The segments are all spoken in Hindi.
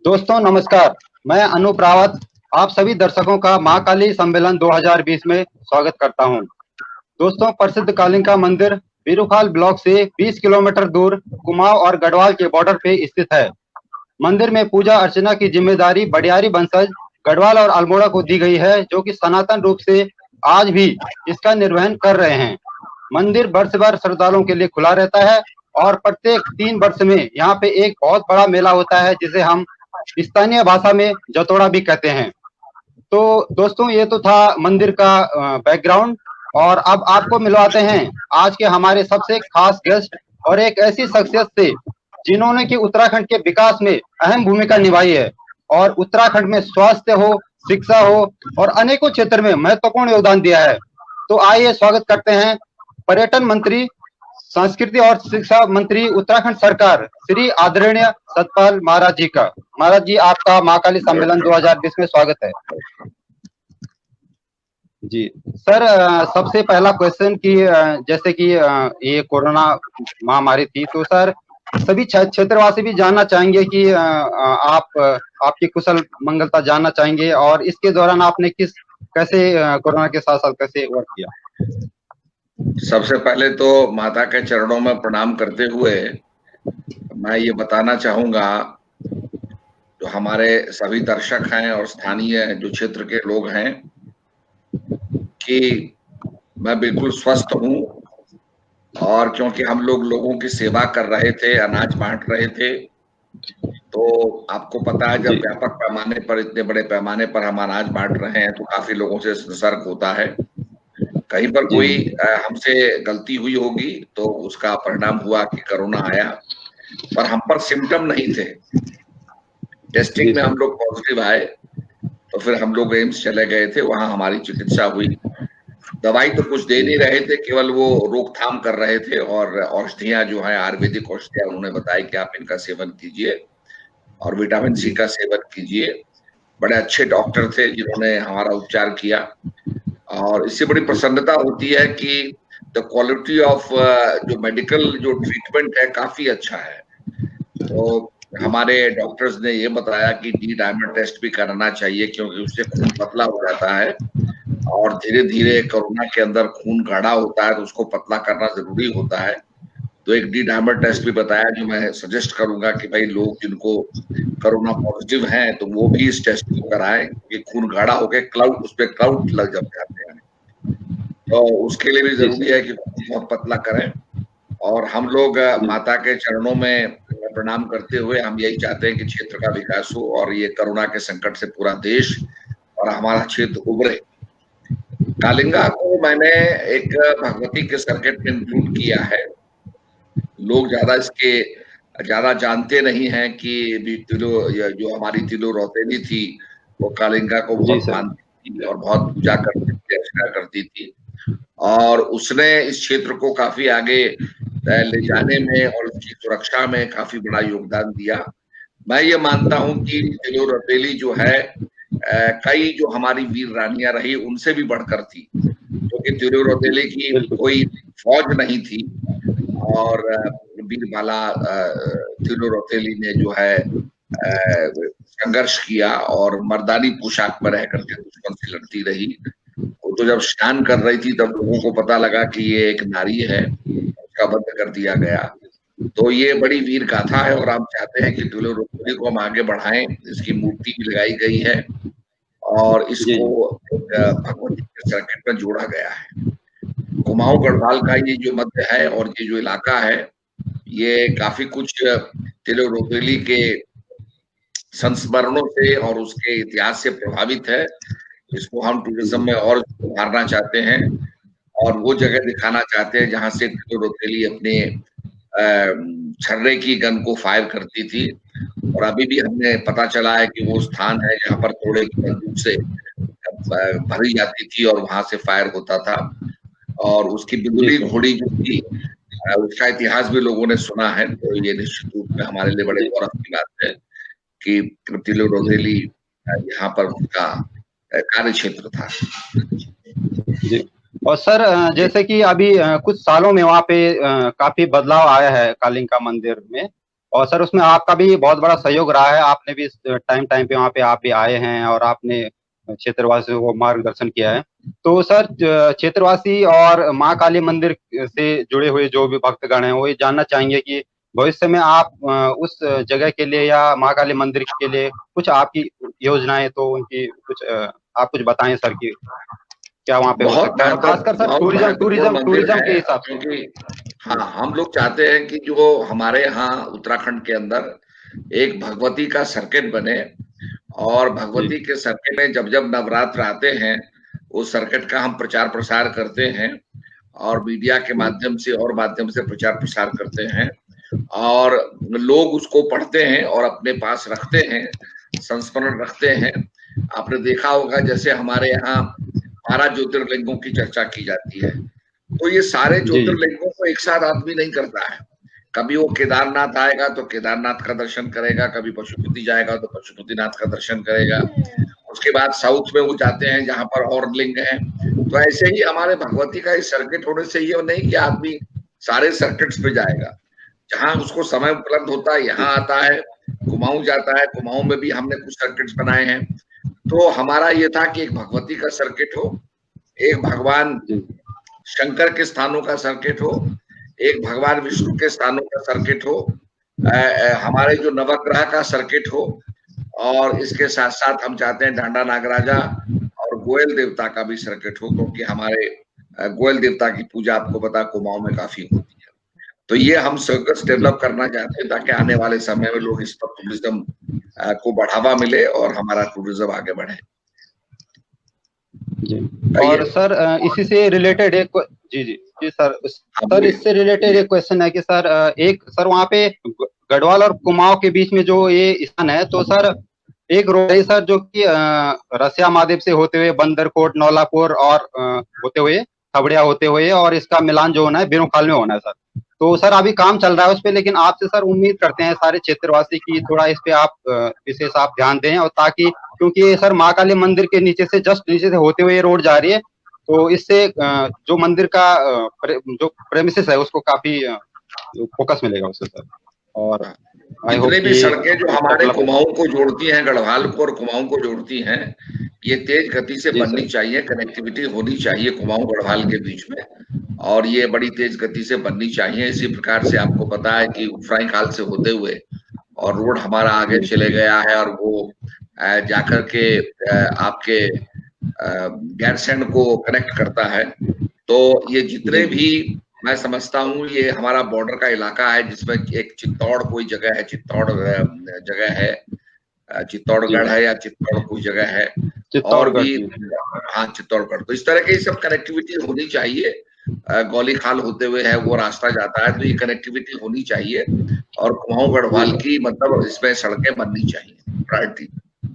दोस्तों नमस्कार। मैं अनूप रावत आप सभी दर्शकों का महाकाली सम्मेलन 2020 में स्वागत करता हूं। दोस्तों, प्रसिद्ध कालिका मंदिर बीरूखाल ब्लॉक से 20 किलोमीटर दूर कुमाऊं और गढ़वाल के बॉर्डर पे स्थित है। मंदिर में पूजा अर्चना की जिम्मेदारी बड़ियारी वंशज गढ़वाल और अल्मोड़ा को दी गई है, जो कि सनातन रूप से आज भी इसका निर्वहन कर रहे हैं। मंदिर वर्ष भर श्रद्धालुओं के लिए खुला रहता है और प्रत्येक 3 वर्ष में यहाँ पे एक बहुत बड़ा मेला होता है, जिसे हम स्थानीय भाषा में जतोड़ा भी कहते हैं। तो दोस्तों, ये तो था मंदिर का बैकग्राउंड, और अब आपको मिलवाते हैं आज के हमारे सबसे खास गेस्ट और एक ऐसी शख्सियत से जिन्होंने कि उत्तराखंड के विकास में अहम भूमिका निभाई है और उत्तराखंड में स्वास्थ्य हो, शिक्षा हो और अनेकों क्षेत्र में महत्वपूर्ण योगदान दिया है। तो आइए स्वागत करते हैं पर्यटन मंत्री, संस्कृति और शिक्षा मंत्री उत्तराखंड सरकार, श्री आदरणीय सतपाल महाराज जी का। महाराज जी, आपका महाकाली सम्मेलन 2020 में स्वागत है। जी सर, सबसे पहला क्वेश्चन कि जैसे कि ये कोरोना महामारी थी, तो सर सभी क्षेत्रवासी भी जानना चाहेंगे कि आपकी कुशल मंगलता जानना चाहेंगे, और इसके दौरान आपने कैसे कोरोना के साथ साथ कैसे वर्क किया। सबसे पहले तो माता के चरणों में प्रणाम करते हुए मैं ये बताना चाहूंगा, जो हमारे सभी दर्शक हैं और स्थानीय जो क्षेत्र के लोग हैं, कि मैं बिल्कुल स्वस्थ हूं। और क्योंकि हम लोगों की सेवा कर रहे थे, अनाज बांट रहे थे, तो आपको पता है जब व्यापक पैमाने पर, इतने बड़े पैमाने पर हम अनाज बांट रहे हैं तो काफी लोगों से संसर्ग होता है। कहीं पर कोई हमसे गलती हुई होगी तो उसका परिणाम हुआ कि कोरोना आया, पर हम पर सिम्टम नहीं थे। टेस्टिंग में हम लोग पॉजिटिव आए तो फिर हम लोग एम्स चले गए थे, वहां हमारी चिकित्सा हुई। दवाई तो कुछ दे नहीं रहे थे, केवल वो रोकथाम कर रहे थे, और औषधियां जो है आयुर्वेदिक औषधियां उन्होंने बताई कि आप इनका सेवन कीजिए और विटामिन सी का सेवन कीजिए। बड़े अच्छे डॉक्टर थे जिन्होंने हमारा उपचार किया, और इससे बड़ी प्रसन्नता होती है कि द क्वालिटी ऑफ जो मेडिकल जो ट्रीटमेंट है काफी अच्छा है। तो हमारे डॉक्टर्स ने ये बताया कि डी डायमंड टेस्ट भी कराना चाहिए, क्योंकि उससे खून पतला हो जाता है और धीरे धीरे कोरोना के अंदर खून गाढ़ा होता है, तो उसको पतला करना जरूरी होता है। तो एक डी डायमंड टेस्ट भी बताया, जो मैं सजेस्ट करूंगा कि भाई लोग जिनको कोरोना पॉजिटिव हैं तो वो भी इस टेस्ट को कराएं, कि खून गाढ़ा होकर क्लाउड, उस पर क्लाउड लग जाते हैं, तो उसके लिए भी जरूरी है कि बहुत पतला करें। और हम लोग माता के चरणों में प्रणाम करते हुए हम यही चाहते हैं कि क्षेत्र का विकास हो और ये कोरोना के संकट से पूरा देश और हमारा क्षेत्र उभरे। कालिंगा को मैंने एक भगवती के सर्किट में इंक्लूड किया है। लोग ज्यादा जानते नहीं हैं कि जो हमारी तिलो रौतेली थी वो कालिंगा को बहुत मानती थी और बहुत पूजा करती थी, अर्चना करती थी, और उसने इस क्षेत्र को काफी आगे ले जाने में और उसकी सुरक्षा में काफी बड़ा योगदान दिया। मैं ये मानता हूं कि तिलो रौतेली जो है कई जो हमारी वीर रानियां रही उनसे भी बढ़कर थी, क्योंकि तिलो रौतेली की कोई फौज नहीं थी, और वीरबाला तिलो रौतेली ने जो है संघर्ष किया और मर्दानी पोशाक में रह करके दुश्मन से लड़ती रही। तो जब स्नान कर रही थी तब लोगों को पता लगा कि ये एक नारी है, उसका वध कर दिया गया। तो ये बड़ी वीर गाथा है, और हम चाहते हैं कि तिलो रौतेली को हम आगे बढ़ाएं। इसकी मूर्ति भी लगाई गई है और इसको भगवती के सर्किट में जोड़ा गया है। कुमाऊं गढ़वाल का ये जो मध्य है और ये जो इलाका है, ये काफी कुछ तिलो रौतेली के संस्मरणों से और उसके इतिहास से प्रभावित है। इसको हम टूरिज्म में और उभारना चाहते हैं और वो जगह दिखाना चाहते हैं जहां से तिलो रौतेली अपने छर्रे की गन को फायर करती थी। और अभी भी हमें पता चला है कि वो स्थान है जहां पर थोड़े की बंदूक से भरी जाती थी और वहां से फायर होता था। और उसकी बिगुली घोड़ी जो थी उसका इतिहास भी लोगों ने सुना है। तो ये निश्चित रूप में हमारे लिए बड़े गौरव की बात है कि तिलो रौतेली यहाँ पर उनका कार्य क्षेत्र था। जी। और सर, जैसे कि अभी कुछ सालों में वहाँ पे काफी बदलाव आया है कालिका मंदिर में, और सर उसमें आपका भी बहुत बड़ा सहयोग रहा है, आपने भी टाइम टाइम पे वहाँ पे आप भी आए हैं और आपने क्षेत्रवासियों को मार्गदर्शन किया है। तो सर क्षेत्रवासी और माँ काली मंदिर से जुड़े हुए जो भी भक्तगण हैं वो ये जानना चाहेंगे कि भविष्य में आप उस जगह के लिए या माँ काली मंदिर के लिए कुछ आपकी योजनाएं, तो उनकी कुछ आप कुछ बताएं सर कि क्या वहाँ पे हो बहुत सकता है, और खासकर सर बहुत टूरिज्म महत्वपूर्ण टूरिज्म मंदिर टूरिज्म के है, हिसाब से। क्योंकि जी हाँ, हम लोग चाहते हैं कि जो हमारे यहाँ उत्तराखंड के अंदर एक भगवती का सर्किट बने, और जी भगवती के सर्किट में जब जब नवरात्र आते हैं उस सर्किट का हम प्रचार प्रसार करते हैं, और मीडिया के जी माध्यम से और माध्यम से प्रचार प्रसार करते हैं, और लोग उसको पढ़ते हैं और अपने पास रखते हैं, संस्मरण रखते हैं। आपने देखा होगा जैसे हमारे यहाँ 12 ज्योतिर्लिंगों की चर्चा की जाती है, तो ये सारे जी जी ज्योतिर्लिंगों को एक साथ आदमी नहीं करता है। कभी वो केदारनाथ आएगा तो केदारनाथ का दर्शन करेगा, कभी पशुपति जाएगा तो पशुपतिनाथ का दर्शन करेगा, उसके बाद साउथ में वो जाते हैं जहां पर और लिंग हैं। तो ऐसे ही हमारे भगवती का इस सर्किट होने से ये नहीं कि आदमी सारे सर्किट्स पे जाएगा, जहां उसको समय उपलब्ध होता है यहाँ आता है, कुमाऊं जाता है, कुमाऊं में भी हमने कुछ सर्किट्स बनाए हैं। तो हमारा ये था कि एक भगवती का सर्किट हो, एक भगवान जी शंकर के स्थानों का सर्किट हो, एक भगवान विष्णु के स्थानों का सर्किट हो, हमारे जो नवग्रह का सर्किट हो, और इसके साथ साथ हम चाहते हैं डांडा नागराजा और गोयल देवता का भी सर्किट हो, क्योंकि हमारे गोयल देवता की पूजा आपको पता कुमाऊं में काफी होती है। तो ये हम सर्कस जी डेवलप करना चाहते हैं ताकि आने वाले समय में लोग इस पर टूरिज्म को बढ़ावा मिले और हमारा टूरिज्म आगे बढ़े। जी। कहिए। और सर इसी से रिलेटेड एक जी जी जी सर, हाँ सर बोलिए इससे रिलेटेड बोलिए। एक क्वेश्चन है कि सर एक सर वहाँ पे गढ़वाल और कुमाऊं के बीच में जो ये स्थान है, तो सर एक रोड है सर जो कि रसिया महादेव से होते हुए बंदरकोट नौलापुर और होते हुए खबड़िया होते हुए, और इसका मिलान जो होना है बिरुखाल में होना है सर। तो सर अभी काम चल रहा है उस पे, लेकिन आपसे सर उम्मीद करते हैं सारे क्षेत्रवासी की थोड़ा इस पे आप विशेष आप ध्यान दें, और ताकि क्योंकि ये सर माँ काली मंदिर के नीचे से जस्ट नीचे से होते हुए रोड जा रही है, तो इससे जो मंदिर का जो प्रेमिसेस है उसको काफी फोकस मिलेगा उससे सर। और आई होप जितने भी कि सड़कें जो हमारे डेवलप हो। कुमाऊं को जोड़ती हैं, गढ़वाल को और कुमाऊं को जोड़ती हैं, ये तेज गति से जी बननी सर चाहिए, कनेक्टिविटी होनी चाहिए कुमाऊं गढ़वाल के बीच में, और ये बड़ी तेज गति से बननी चाहिए। इसी प्रकार से आपको पता है कि उफराई खाल से होते हुए और रोड हमारा आगे जी चले गया है, और वो जाकर के आपके गैरसैंण को कनेक्ट करता है। तो ये जी जितने भी, मैं समझता हूँ ये हमारा बॉर्डर का इलाका है, जिसमें एक चित्तौड़ कोई जगह है, चित्तौड़ जगह है, जी चित्तौड़गढ़ है या चित्तौड़ कोई जगह है, और चित्तौड़गढ़ भी। जी हाँ, चित्तौड़गढ़। तो इस तरह की सब कनेक्टिविटी होनी चाहिए। गौली खाल होते हुए है वो रास्ता जाता है, तो ये कनेक्टिविटी होनी चाहिए, और कुमाऊं जी गढ़वाल सर की मतलब इसमें सड़कें बननी चाहिए प्रायोरिटी।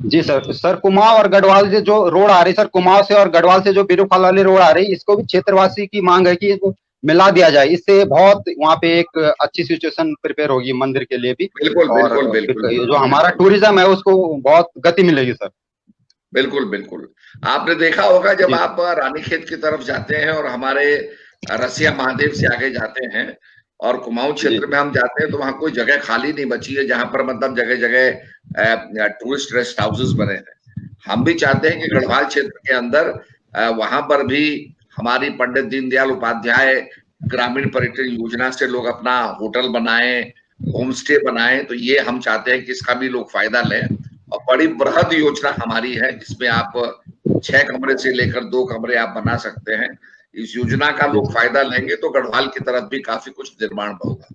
जी सर। सर कुमाऊं और गढ़वाल से जो रोड आ रही सर, कुमाऊं से और गढ़वाल से जो बिरुखाल वाली रोड आ रही, इसको भी क्षेत्रवासी की मांग है कि इसको मिला दिया जाए, इससे बहुत वहाँ पे एक अच्छी सिचुएशन प्रिपेयर होगी मंदिर के लिए भी, बिल्कुल और बिल्कुल बिल्कुल फिर जो बिल्कुल हमारा बिल्कुल टूरिज्म है उसको बहुत गति मिलेगी सर। बिल्कुल बिल्कुल। आपने देखा होगा जब जी आप रानीखेत की तरफ जाते हैं और हमारे रसिया महादेव से आगे जाते हैं और कुमाऊं जी क्षेत्र में हम जाते हैं, तो वहां कोई जगह खाली नहीं बची है जहां पर मतलब जगह जगह टूरिस्ट रेस्ट हाउसेस बने हैं। हम भी चाहते हैं कि जी सर गढ़वाल क्षेत्र के अंदर वहां पर भी हमारी पंडित दीनदयाल उपाध्याय ग्रामीण पर्यटन योजना से लोग अपना होटल बनाएं, होम स्टे बनाएं। तो ये हम चाहते हैं कि इसका भी लोग फायदा लें, और बड़ी बृहद योजना हमारी है जिसमें आप 6 कमरे से लेकर 2 कमरे आप बना सकते हैं। इस योजना का जी लोग सर फायदा लेंगे तो गढ़वाल की तरफ भी काफी कुछ निर्माण होगा।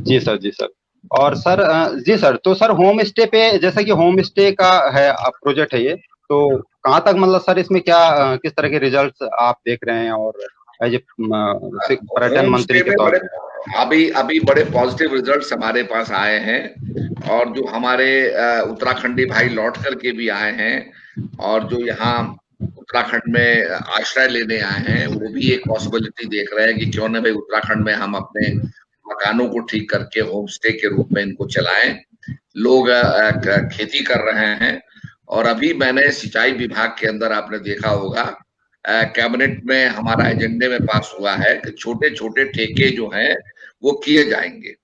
जी सर जी सर। और सर जी सर, तो सर होम स्टे पे जैसा कि होम स्टे का है प्रोजेक्ट है ये, तो कहाँ तक मतलब सर इसमें क्या किस तरह के रिजल्ट्स आप देख रहे हैं, और एज ए पर्यटन होम मंत्री स्टे के में तौर बड़े पे। अभी अभी बड़े पॉजिटिव रिजल्ट्स हमारे पास आए हैं, और जो हमारे उत्तराखंडी भाई लौट करके भी आए हैं, और जो यहाँ उत्तराखंड में आश्रय लेने आए हैं, वो भी एक पॉसिबिलिटी देख रहे हैं कि क्यों न भाई उत्तराखंड में हम अपने मकानों को ठीक करके होम स्टे के रूप में इनको चलाएं। लोग खेती कर रहे हैं, और अभी मैंने सिंचाई विभाग के अंदर आपने देखा होगा कैबिनेट में हमारा एजेंडे में पास हुआ है कि छोटे छोटे ठेके जो हैं वो किए जाएंगे।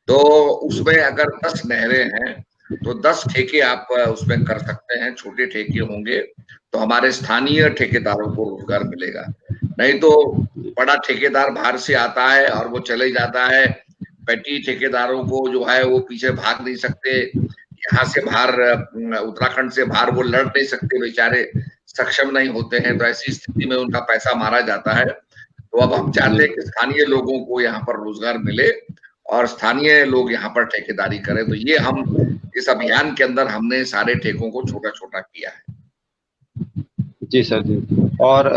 तो उसमें अगर 10 नहरें हैं तो 10 ठेके आप उसमें कर सकते हैं, छोटे ठेके होंगे तो हमारे स्थानीय ठेकेदारों को रोजगार मिलेगा। नहीं तो बड़ा ठेकेदार बाहर से आता है और वो चले जाता है, पेटी ठेकेदारों को जो है वो पीछे भाग नहीं सकते, यहाँ से बाहर उत्तराखंड से बाहर वो लड़ नहीं सकते, बेचारे सक्षम नहीं होते हैं, तो ऐसी स्थिति में उनका पैसा मारा जाता है। तो अब हम चाहते हैं कि स्थानीय लोगों को यहाँ पर रोजगार मिले और स्थानीय लोग यहाँ पर ठेकेदारी करें। तो ये हम इस अभियान के अंदर हमने सारे ठेकों को छोटा छोटा किया है। जी सर, जी। और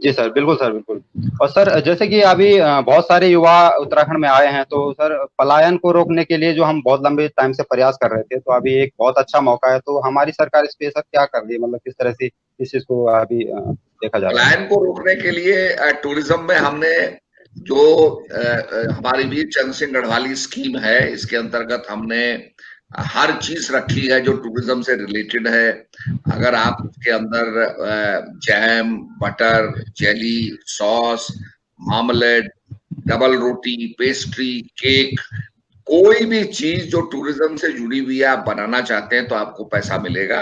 जी सर, बिल्कुल सर, बिल्कुल। और सर, जैसे कि अभी बहुत सारे युवा उत्तराखंड में आए हैं, तो सर पलायन को रोकने के लिए जो हम बहुत लंबे टाइम से प्रयास कर रहे थे, तो अभी एक बहुत अच्छा मौका है। तो हमारी सरकार इस पे सर क्या कर रही है, मतलब किस तरह से इस चीज को अभी देखा जा रहा है? पलायन को रोकने के लिए टूरिज्म में हमने जो हमारी वीर चंद्र सिंह गढ़वाली स्कीम है, इसके अंतर्गत हमने हर चीज रखी है जो टूरिज्म से रिलेटेड है। अगर आप उसके अंदर jam, butter, jelly, sauce, marmalade, double रोटी, पेस्ट्री, केक, कोई भी चीज जो टूरिज्म से जुड़ी हुई है आप बनाना चाहते हैं तो आपको पैसा मिलेगा,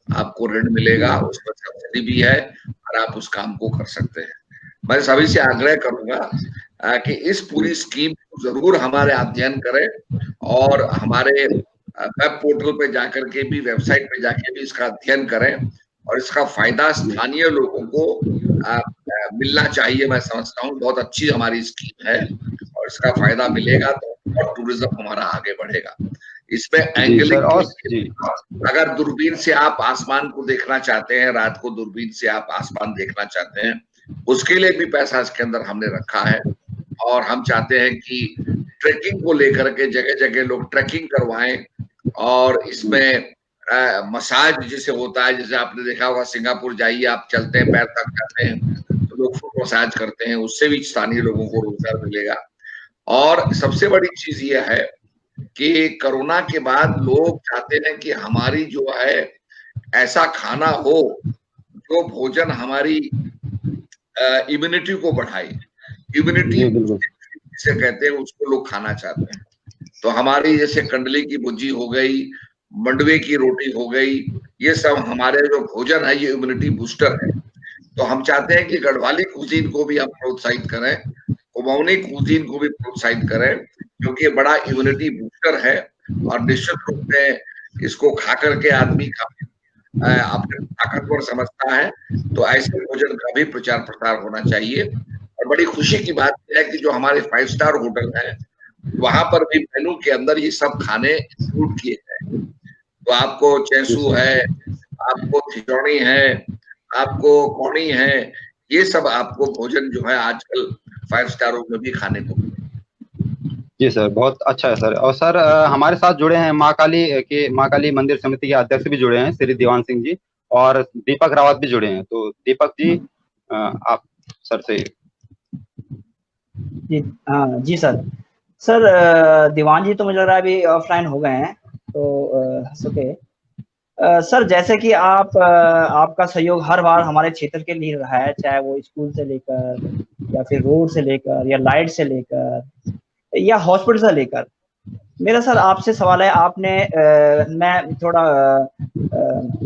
आपको ऋण मिलेगा, उसमें सब्सिडी भी है और आप उस काम को कर सकते हैं। मैं सभी से आग्रह करूंगा कि इस पूरी स्कीम को जरूर हमारे अध्ययन करें और हमारे वेब पोर्टल पे जाकर के भी, वेबसाइट पे जाके भी इसका अध्ययन करें और इसका फायदा स्थानीय लोगों को मिलना चाहिए। मैं समझता हूँ बहुत अच्छी हमारी स्कीम है और इसका फायदा मिलेगा तो और टूरिज्म हमारा आगे बढ़ेगा। इसमें एंगलिंग अगर दूरबीन से आप आसमान को देखना चाहते हैं, रात को दूरबीन से आप आसमान देखना चाहते हैं, उसके लिए भी पैसा इसके अंदर हमने रखा है। और हम चाहते हैं कि ट्रैकिंग को लेकर के जगह जगह लोग ट्रैकिंग करवाएं और इसमें मसाज जिसे होता है, जैसे आपने देखा होगा सिंगापुर जाइए आप, चलते हैं पैर तक जाते हैं तो लोग फुट मसाज करते हैं, उससे भी स्थानीय लोगों को रोजगार मिलेगा। और सबसे बड़ी चीज ये है कि कोरोना के बाद लोग चाहते हैं कि हमारी जो है ऐसा खाना हो जो भोजन हमारी इम्यूनिटी को बढ़ाए। इम्यूनिटी जिसे कहते हैं उसको लोग खाना चाहते हैं। तो हमारी जैसे कंडली की भुजी हो गई, मंडवे की रोटी हो गई, ये सब हमारे जो भोजन है ये इम्यूनिटी बूस्टर है। तो हम चाहते हैं कि गढ़वाली कुजीन को भी हम प्रोत्साहित करें, कुमाऊनी कुजीन को भी प्रोत्साहित करें, क्योंकि ये बड़ा इम्यूनिटी बूस्टर है और निश्चित रूप में इसको खा करके आदमी अपने ताकतवर समझता है। तो ऐसे भोजन का भी प्रचार प्रसार होना चाहिए। और बड़ी खुशी की बात है कि जो हमारे 5 स्टार होटल है वहां पर भी मेनू के अंदर ये सब खाने इंक्लूड किए गए। तो आपको चैसू है, आपको खिचौड़ी है, आपको कौड़ी है, ये सब आपको भोजन जो है आजकल 5 स्टारों में भी खाने को। जी सर, बहुत अच्छा है सर। और सर हमारे साथ जुड़े हैं माँ काली मंदिर समिति के अध्यक्ष भी जुड़े हैं, श्री दीवान सिंह जी, और दीपक रावत भी जुड़े हैं। तो दीपक जी, आप सर से। जी हाँ जी सर। सर दीवान जी तो मुझे लग रहा है अभी ऑफलाइन हो गए हैं, तो ओके। सर जैसे कि आपका सहयोग हर बार हमारे क्षेत्र के लिए रहा है, चाहे वो स्कूल से लेकर या फिर रोड से लेकर या लाइट से लेकर या हॉस्पिटल से लेकर। मेरा सर आपसे सवाल है, आपने मैं थोड़ा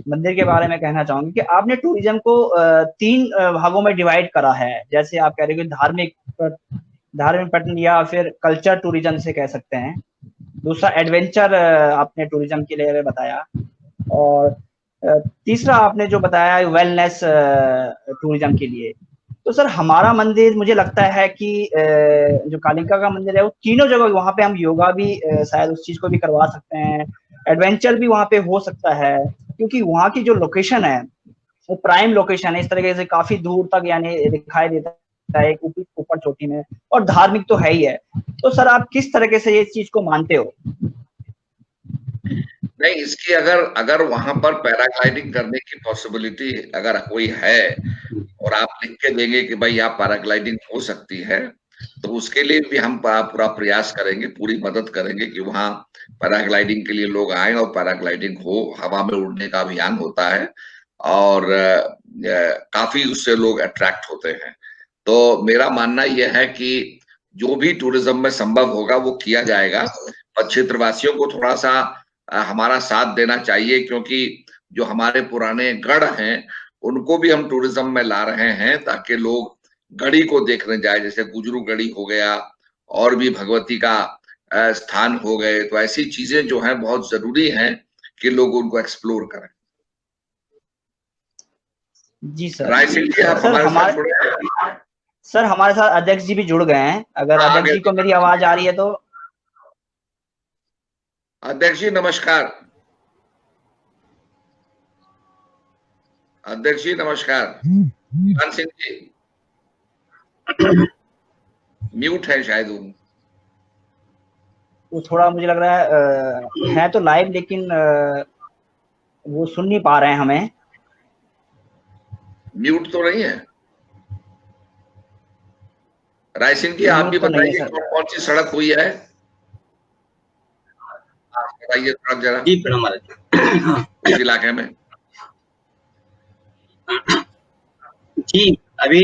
मंदिर के बारे में कहना चाहूंगी कि आपने टूरिज्म को 3 भागों में डिवाइड करा है। जैसे आप कह रहे हो कि धार्मिक पर्यटन या फिर कल्चर टूरिज्म से कह सकते हैं। दूसरा एडवेंचर आपने टूरिज्म के लिए बताया, और तीसरा आपने जो बताया वेलनेस टूरिज्म के लिए। तो सर हमारा मंदिर, मुझे लगता है कि जो कालिका का मंदिर है वो तीनों जगह, वहाँ पे हम योगा भी शायद उस चीज को भी करवा सकते हैं, एडवेंचर भी वहाँ पे हो सकता है, क्योंकि वहाँ की जो लोकेशन है वो प्राइम लोकेशन है, इस तरीके से काफी दूर तक यानी दिखाई देता है ऊपर चोटी में, और धार्मिक तो है ही है। तो सर आप किस तरीके से ये चीज को मानते हो? नहीं, इसकी अगर वहां पर पैराग्लाइडिंग करने की पॉसिबिलिटी अगर कोई है और आप लिख के देंगे कि भाई यहाँ पैराग्लाइडिंग हो सकती है, तो उसके लिए भी हम पूरा प्रयास करेंगे, पूरी मदद करेंगे कि वहाँ पैराग्लाइडिंग के लिए लोग आए और पैराग्लाइडिंग हो। हवा में उड़ने का अभियान होता है और काफी उससे लोग अट्रैक्ट होते हैं। तो मेरा मानना यह है कि जो भी टूरिज्म में संभव होगा वो किया जाएगा, और क्षेत्रवासियों को थोड़ा सा हमारा साथ देना चाहिए, क्योंकि जो हमारे पुराने गढ़ हैं उनको भी हम टूरिज्म में ला रहे हैं ताकि लोग गढ़ी को देखने जाए, जैसे गुजरू गढ़ी हो गया और भी भगवती का स्थान हो गए। तो ऐसी चीजें जो हैं बहुत जरूरी हैं कि लोग उनको एक्सप्लोर करें। जी सर। राय सिंह जी, आप सर हमारे साथ अध्यक्ष जी भी जुड़ गए हैं, अगर अध्यक्ष जी को मेरी आवाज आ रही है तो। अध्यक्ष जी नमस्कार। अध्यक्ष जी नमस्कार। मान सिंह जी म्यूट है शायद वो थोड़ा मुझे लग रहा है तो लाइव, लेकिन वो सुन नहीं पा रहे हैं हमें। म्यूट तो नहीं है। राय सिंह जी आप भी बताइए कौन सी सड़क हुई है, बताइए सड़क जरा। जी प्रणाम महाराज। इस इलाके में जी अभी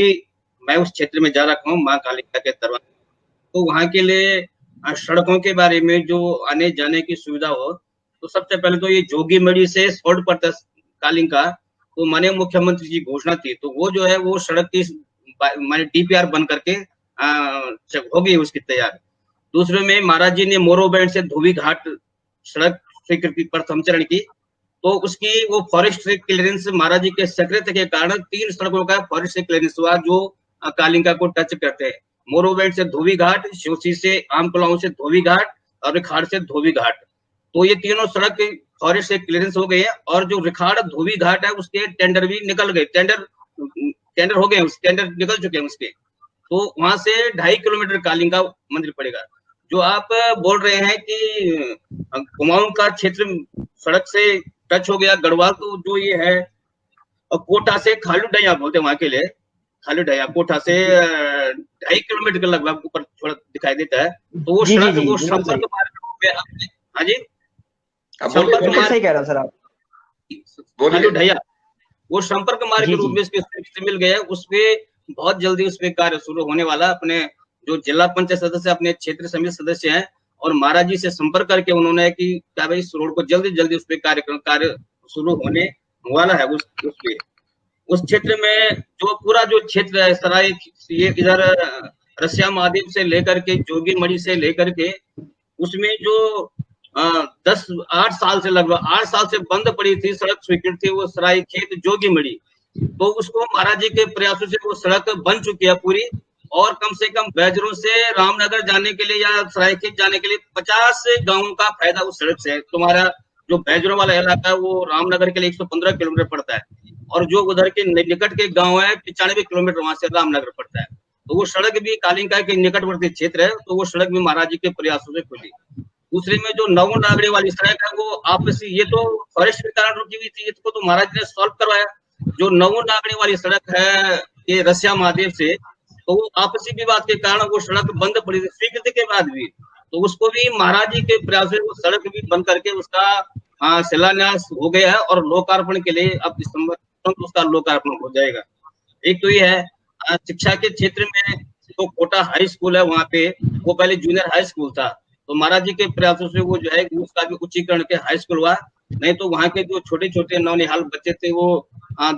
मैं उस क्षेत्र में जा रखा हूँ, माँ कालिका के दरबार। तो वहाँ के लिए सड़कों के बारे में जो आने जाने की सुविधा हो, तो सबसे पहले तो ये जोगीमढ़ी से शॉर्ट पड़ता कालिका, तो माननीय मुख्यमंत्री जी घोषणा थी, तो वो जो है वो सड़क की माने DPR बन करके होगी उसकी तैयार। दूसरे में महाराज जी ने मोरो बैंड से धोबी घाट सड़क स्वीकृति प्रथम चरण की, तो उसकी वो फॉरेस्ट क्लियरेंस महाराज जी के सक्रियता के कारण 3 सड़कों का फॉरेस्ट क्लियरेंस हुआ जो कालिका को टच करते हैं। मोरोबेंट से धोबी घाट, शिवसी से आमकुलाऊ से धोबी घाट और रिखाड़ से धोबी घाट, तो ये तीनों सड़क फॉरेस्ट से क्लियरेंस हो गए हैं। और जो रिखाड़ धोबी घाट है उसके टेंडर भी निकल गए, टेंडर हो गए, टेंडर निकल चुके हैं उसके। तो वहां से 2.5 किलोमीटर कालिका मंदिर पड़ेगा। जो आप बोल रहे हैं कि कुमाऊं का क्षेत्र सड़क से टच हो गया गढ़वाल, तो जो ये है कोटा से खालू डैया बोलते हैं वहां के लिए, खालू डैया कोटा से 2.5 किलोमीटर के लगभग ऊपर थोड़ा दिखाई देता है। तो वो सड़क वो संपर्क मार्ग में, हाँ जी सही कह रहे हो सर आप, खालू डैया वो संपर्क मार्ग के रूप में इसके मिल गया। उसपे बहुत जल्दी उसपे कार्य शुरू होने वाला। अपने जो जिला पंचायत सदस्य अपने क्षेत्र समिति सदस्य हैं और महाराज जी से संपर्क करके उन्होंने कि क्या भाई इस रोड को जल्दी जल्दी उस पे कार्य शुरू होने वाला है। उस क्षेत्र में जो पूरा जो क्षेत्र है सराय, ये इधर रसिया महादेव से लेकर के जोगीमढ़ी से लेकर के, उसमें जो 8 साल से लगभग 8 साल से बंद पड़ी थी सड़क स्वीकृत थी, वो सराय खेत जोगीमढ़ी, तो उसको महाराज जी के प्रयासों से वो सड़क बन चुकी है पूरी। और कम से कम बैजरों से रामनगर जाने के लिए या सरायखेत जाने के लिए 50 गांवों का फायदा उस सड़क से है। तुम्हारा जो बैजरों वाला इलाका है वो रामनगर के लिए 115 किलोमीटर पड़ता है, और जो उधर के निकट के गांव है 95 किलोमीटर वहां से रामनगर पड़ता है। तो वो सड़क भी कालिका के निकटवर्ती क्षेत्र है, तो वो सड़क भी महाराज जी के प्रयासों से खुली। दूसरे में जो नवो नागड़ी वाली सड़क है वो आपसी, ये तो फॉरेस्ट के कारण रुकी हुई थी, इसको तो महाराज ने सॉल्व करवाया। जो नवो नागड़ी वाली सड़क है ये रसिया महादेव से, तो वो आपसी विवाद के कारण वो सड़क बंद पड़ी थी स्वीकृति के बाद भी, तो उसको भी महाराज जी के प्रयास से वो सड़क भी बंद करके उसका शिलान्यास हो गया है और लोकार्पण के लिए अब दिसंबर उसका लोकार्पण हो जाएगा। एक तो ये है शिक्षा के क्षेत्र में, तो कोटा हाई स्कूल है वहाँ पे, वो पहले जूनियर हाई स्कूल था, तो महाराज जी के प्रयासों से वो जो है उसका भी उच्चीकरण के हाई स्कूल हुआ। नहीं तो वहाँ के जो छोटे छोटे नौनिहाल बच्चे थे वो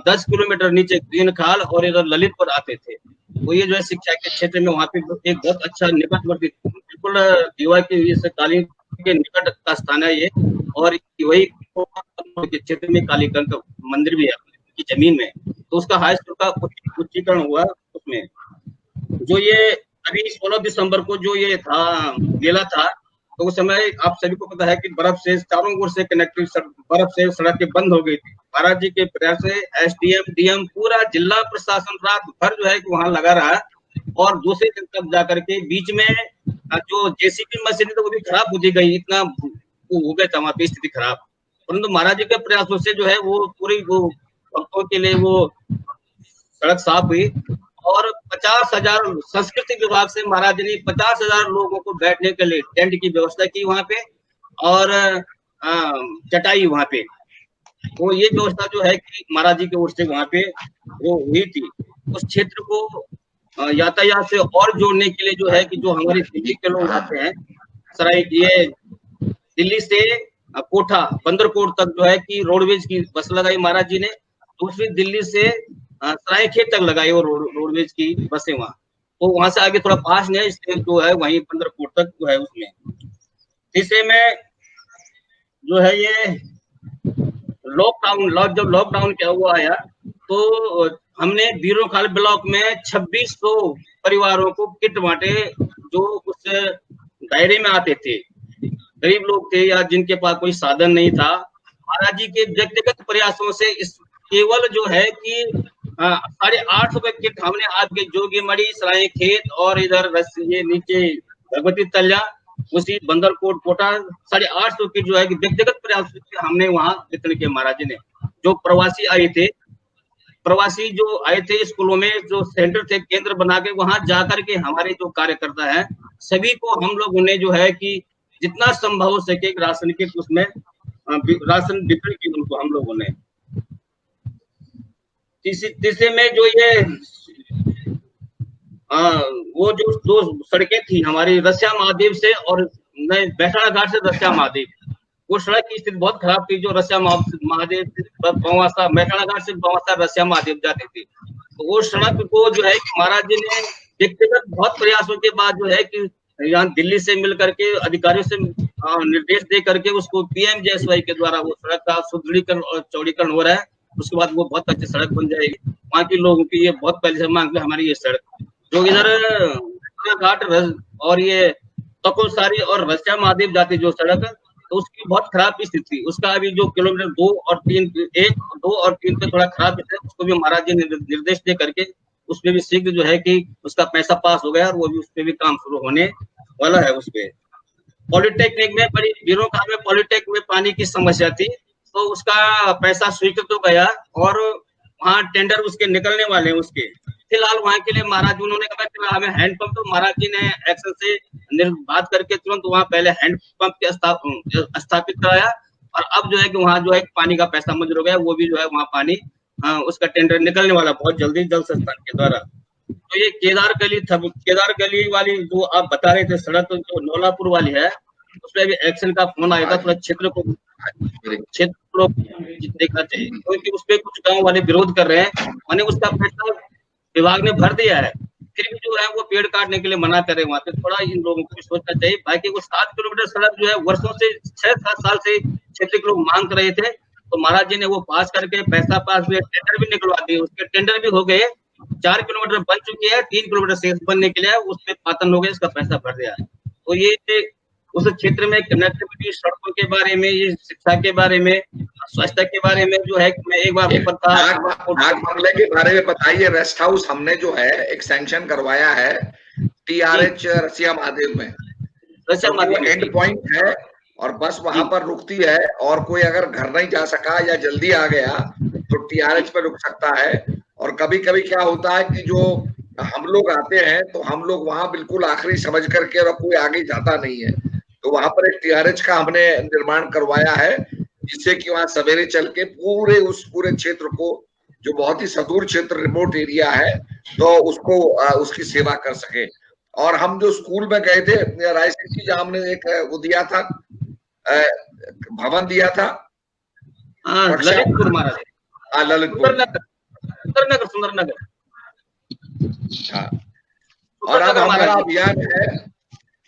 10 किलोमीटर नीचे ग्रीन खाल और इधर ललितपुर आते थे। तो ये जो है शिक्षा के क्षेत्र में वहाँ पे एक बहुत अच्छा निकटवर्ती, बिल्कुल दीवा के काली के निकट का स्थान है ये, और वही क्षेत्र में कालिका का मंदिर भी है की जमीन में, तो उसका हाई स्कूल का उच्चीकरण हुआ उसमें। जो ये अभी 16 दिसंबर को जो ये था मेला था, तो उस समय आप सभी को पता है कि बर्फ से चारों ओर से कनेक्टिव बर्फ से सड़कें बंद हो गई थी। महाराज जी के प्रयास से SDM DM पूरा जिला प्रशासन रात भर जो है कि वहां लगा रहा, और दूसरे दिन तक जाकर के बीच में जो JCB मशीन थी वो भी खराब होती गई, इतना हो गया था वहां पे स्थिति खराब। परंतु महाराज जी के प्रयासों से जो है वो पूरी वो भक्तों के लिए वो सड़क साफ हुई, और 50,000 संस्कृति विभाग से महाराज जी ने 50,000 लोगों को बैठने के लिए टेंट की व्यवस्था की वहां पे, और चटाई वहां पे। तो ये व्यवस्था जो है कि महाराज जी की ओर से वहां पे वो हुई थी। उस क्षेत्र को यातायात से और जोड़ने के लिए जो है कि जो हमारे दिल्ली के लोग आते हैं सराय ये दिल्ली से कोठा बंदरकोट तक जो है कि रोडवेज की बस लगाई महाराज जी ने। दूसरी दिल्ली से सरायखेत तक लगाई वो रोडवेज की बसें वहां। तो वहां से आगे थोड़ा पास नहीं है, इसलिए जो है वहीं बंदरकोट तक जो है उसमें। तीसरे में जो है ये जब लॉकडाउन क्या हुआ आया तो हमने बीरोखाल ब्लॉक में 2600 परिवारों को किट बांटे, जो उस दायरे में आते थे, गरीब लोग थे या जिनके पास कोई साधन नहीं था। महाराज जी के व्यक्तिगत प्रयासों से इस केवल जो है कि 850 रुपए किट हमने आपके जोगीमढ़ी, सरायखेत और इधर ये नीचे भगवती तल्या, उसी बंदरकोट कोटा 850 किट जो है कि व्यक्तिगत प्रयास से हमने वहां वितरण किया महाराज जी ने। जो प्रवासी जो आए थे स्कूलों में, जो सेंटर थे, केंद्र बना के वहां जाकर के हमारे जो कार्यकर्ता हैं सभी को हम लोगों ने जो है कि जितना संभव हो सके राशन के उसमें राशन वितरण की उनको हम लोगों ने। तीसरे में जो ये वो जो दो सड़कें थी हमारी रसिया महादेव से और बैठाड़ा घाट से रसिया महादेव, वो सड़क की स्थिति बहुत खराब थी। जो रसिया महादेव बवासा, बैठाड़ा घाट से बवासा रसिया महादेव जाती थी, तो वो सड़क को जो है कि महाराज जी ने व्यक्तिगत बहुत प्रयासों के बाद जो है कि यहाँ दिल्ली से मिल करके अधिकारियों से निर्देश दे करके उसको PMJSY के द्वारा वो सड़क का सुदृढ़ीकरण और चौड़ीकरण हो रहा है। उसके बाद वो बहुत अच्छी सड़क बन जाएगी। वहाँ के लोगों की ये बहुत पहले से मांग है हमारी ये सड़क, जो इधर घाट और ये तकुलसारी और रसिया महादेव जाती जो सड़क है, तो उसकी बहुत खराब स्थिति, उसका अभी जो किलोमीटर 2 और 3 पे थोड़ा खराब है, उसको भी महाराज जी ने निर्देश दे करके उसमें भी शीघ्र जो है कि उसका पैसा पास हो गया और वो भी उसपे भी काम शुरू होने वाला है। उसपे पॉलिटेक्निक में बड़ी बीरोखाल में पॉलिटेक्निक में पानी की समस्या थी, तो उसका पैसा स्वीकृत हो गया और वहाँ टेंडर उसके निकलने वाले हैं उसके। फिलहाल वहाँ के लिए महाराज जी उन्होंने कहा कि हमें हैंडपंप, तो महाराज जी ने एक्शन से बात करके तुरंत वहाँ पहले हैंडपंप स्थापित कराया और अब जो है कि वहाँ जो है पानी का पैसा मंजूर हो गया, वो भी जो है वहाँ पानी उसका टेंडर निकलने वाला बहुत जल्दी जल संस्थान के द्वारा। तो ये केदार गली वाली जो आप बता रहे थे सड़क, तो जो नौलापुर वाली है उसमें भी एक्शन का फोन आएगा, थोड़ा क्षेत्र को देखना चाहिए, क्योंकि उसपे कुछ गांव वाले विरोध कर रहे हैं। मैंने उसका पैसा विभाग ने भर दिया है, फिर भी जो है वो पेड़ काटने के लिए मना करे। वहां पे थोड़ा इन लोगों को सोचना चाहिए। बाकी वो 7 किलोमीटर सड़क जो है वर्षों से 6-7 साल से क्षेत्र के लोग मांग कर रहे थे, तो महाराज जी ने वो पास करके पैसा पास हुए, टेंडर भी निकलवा दिए, उसके टेंडर भी हो गए। 4 किलोमीटर बन चुकी है, 3 किलोमीटर शेष बनने के लिए उसपे पातन हो गए, इसका पैसा भर दिया है। तो ये उस क्षेत्र में कनेक्टिविटी, सड़कों के बारे में, ये शिक्षा के बारे में, स्वास्थ्य के बारे में जो है मैं एक बार डाक बंगले के बारे में बताइए। रेस्ट हाउस हमने जो है एक सैंक्शन करवाया है TRH रसिया महादेव में, एंड पॉइंट है और बस वहां पर रुकती है, और कोई अगर घर नहीं जा सका या जल्दी आ गया तो TRH पे रुक सकता है। और कभी कभी क्या होता है कि जो हम लोग आते हैं तो हम लोग वहां बिल्कुल आखिरी समझ करके और कोई आगे जाता नहीं है, तो वहां पर एक TRH का हमने निर्माण करवाया है, जिससे कि वहां सवेरे चल के पूरे क्षेत्र को, जो बहुत ही सुदूर क्षेत्र, रिमोट एरिया है, तो उसको उसकी सेवा कर सके। और हम जो स्कूल में गए थे राय सिंह जी, जहां हमने एक वो दिया था, भवन दिया था ललितपुर महाराज, ललितपुर सुंदरनगर। हाँ, और अब हमारा अभियान है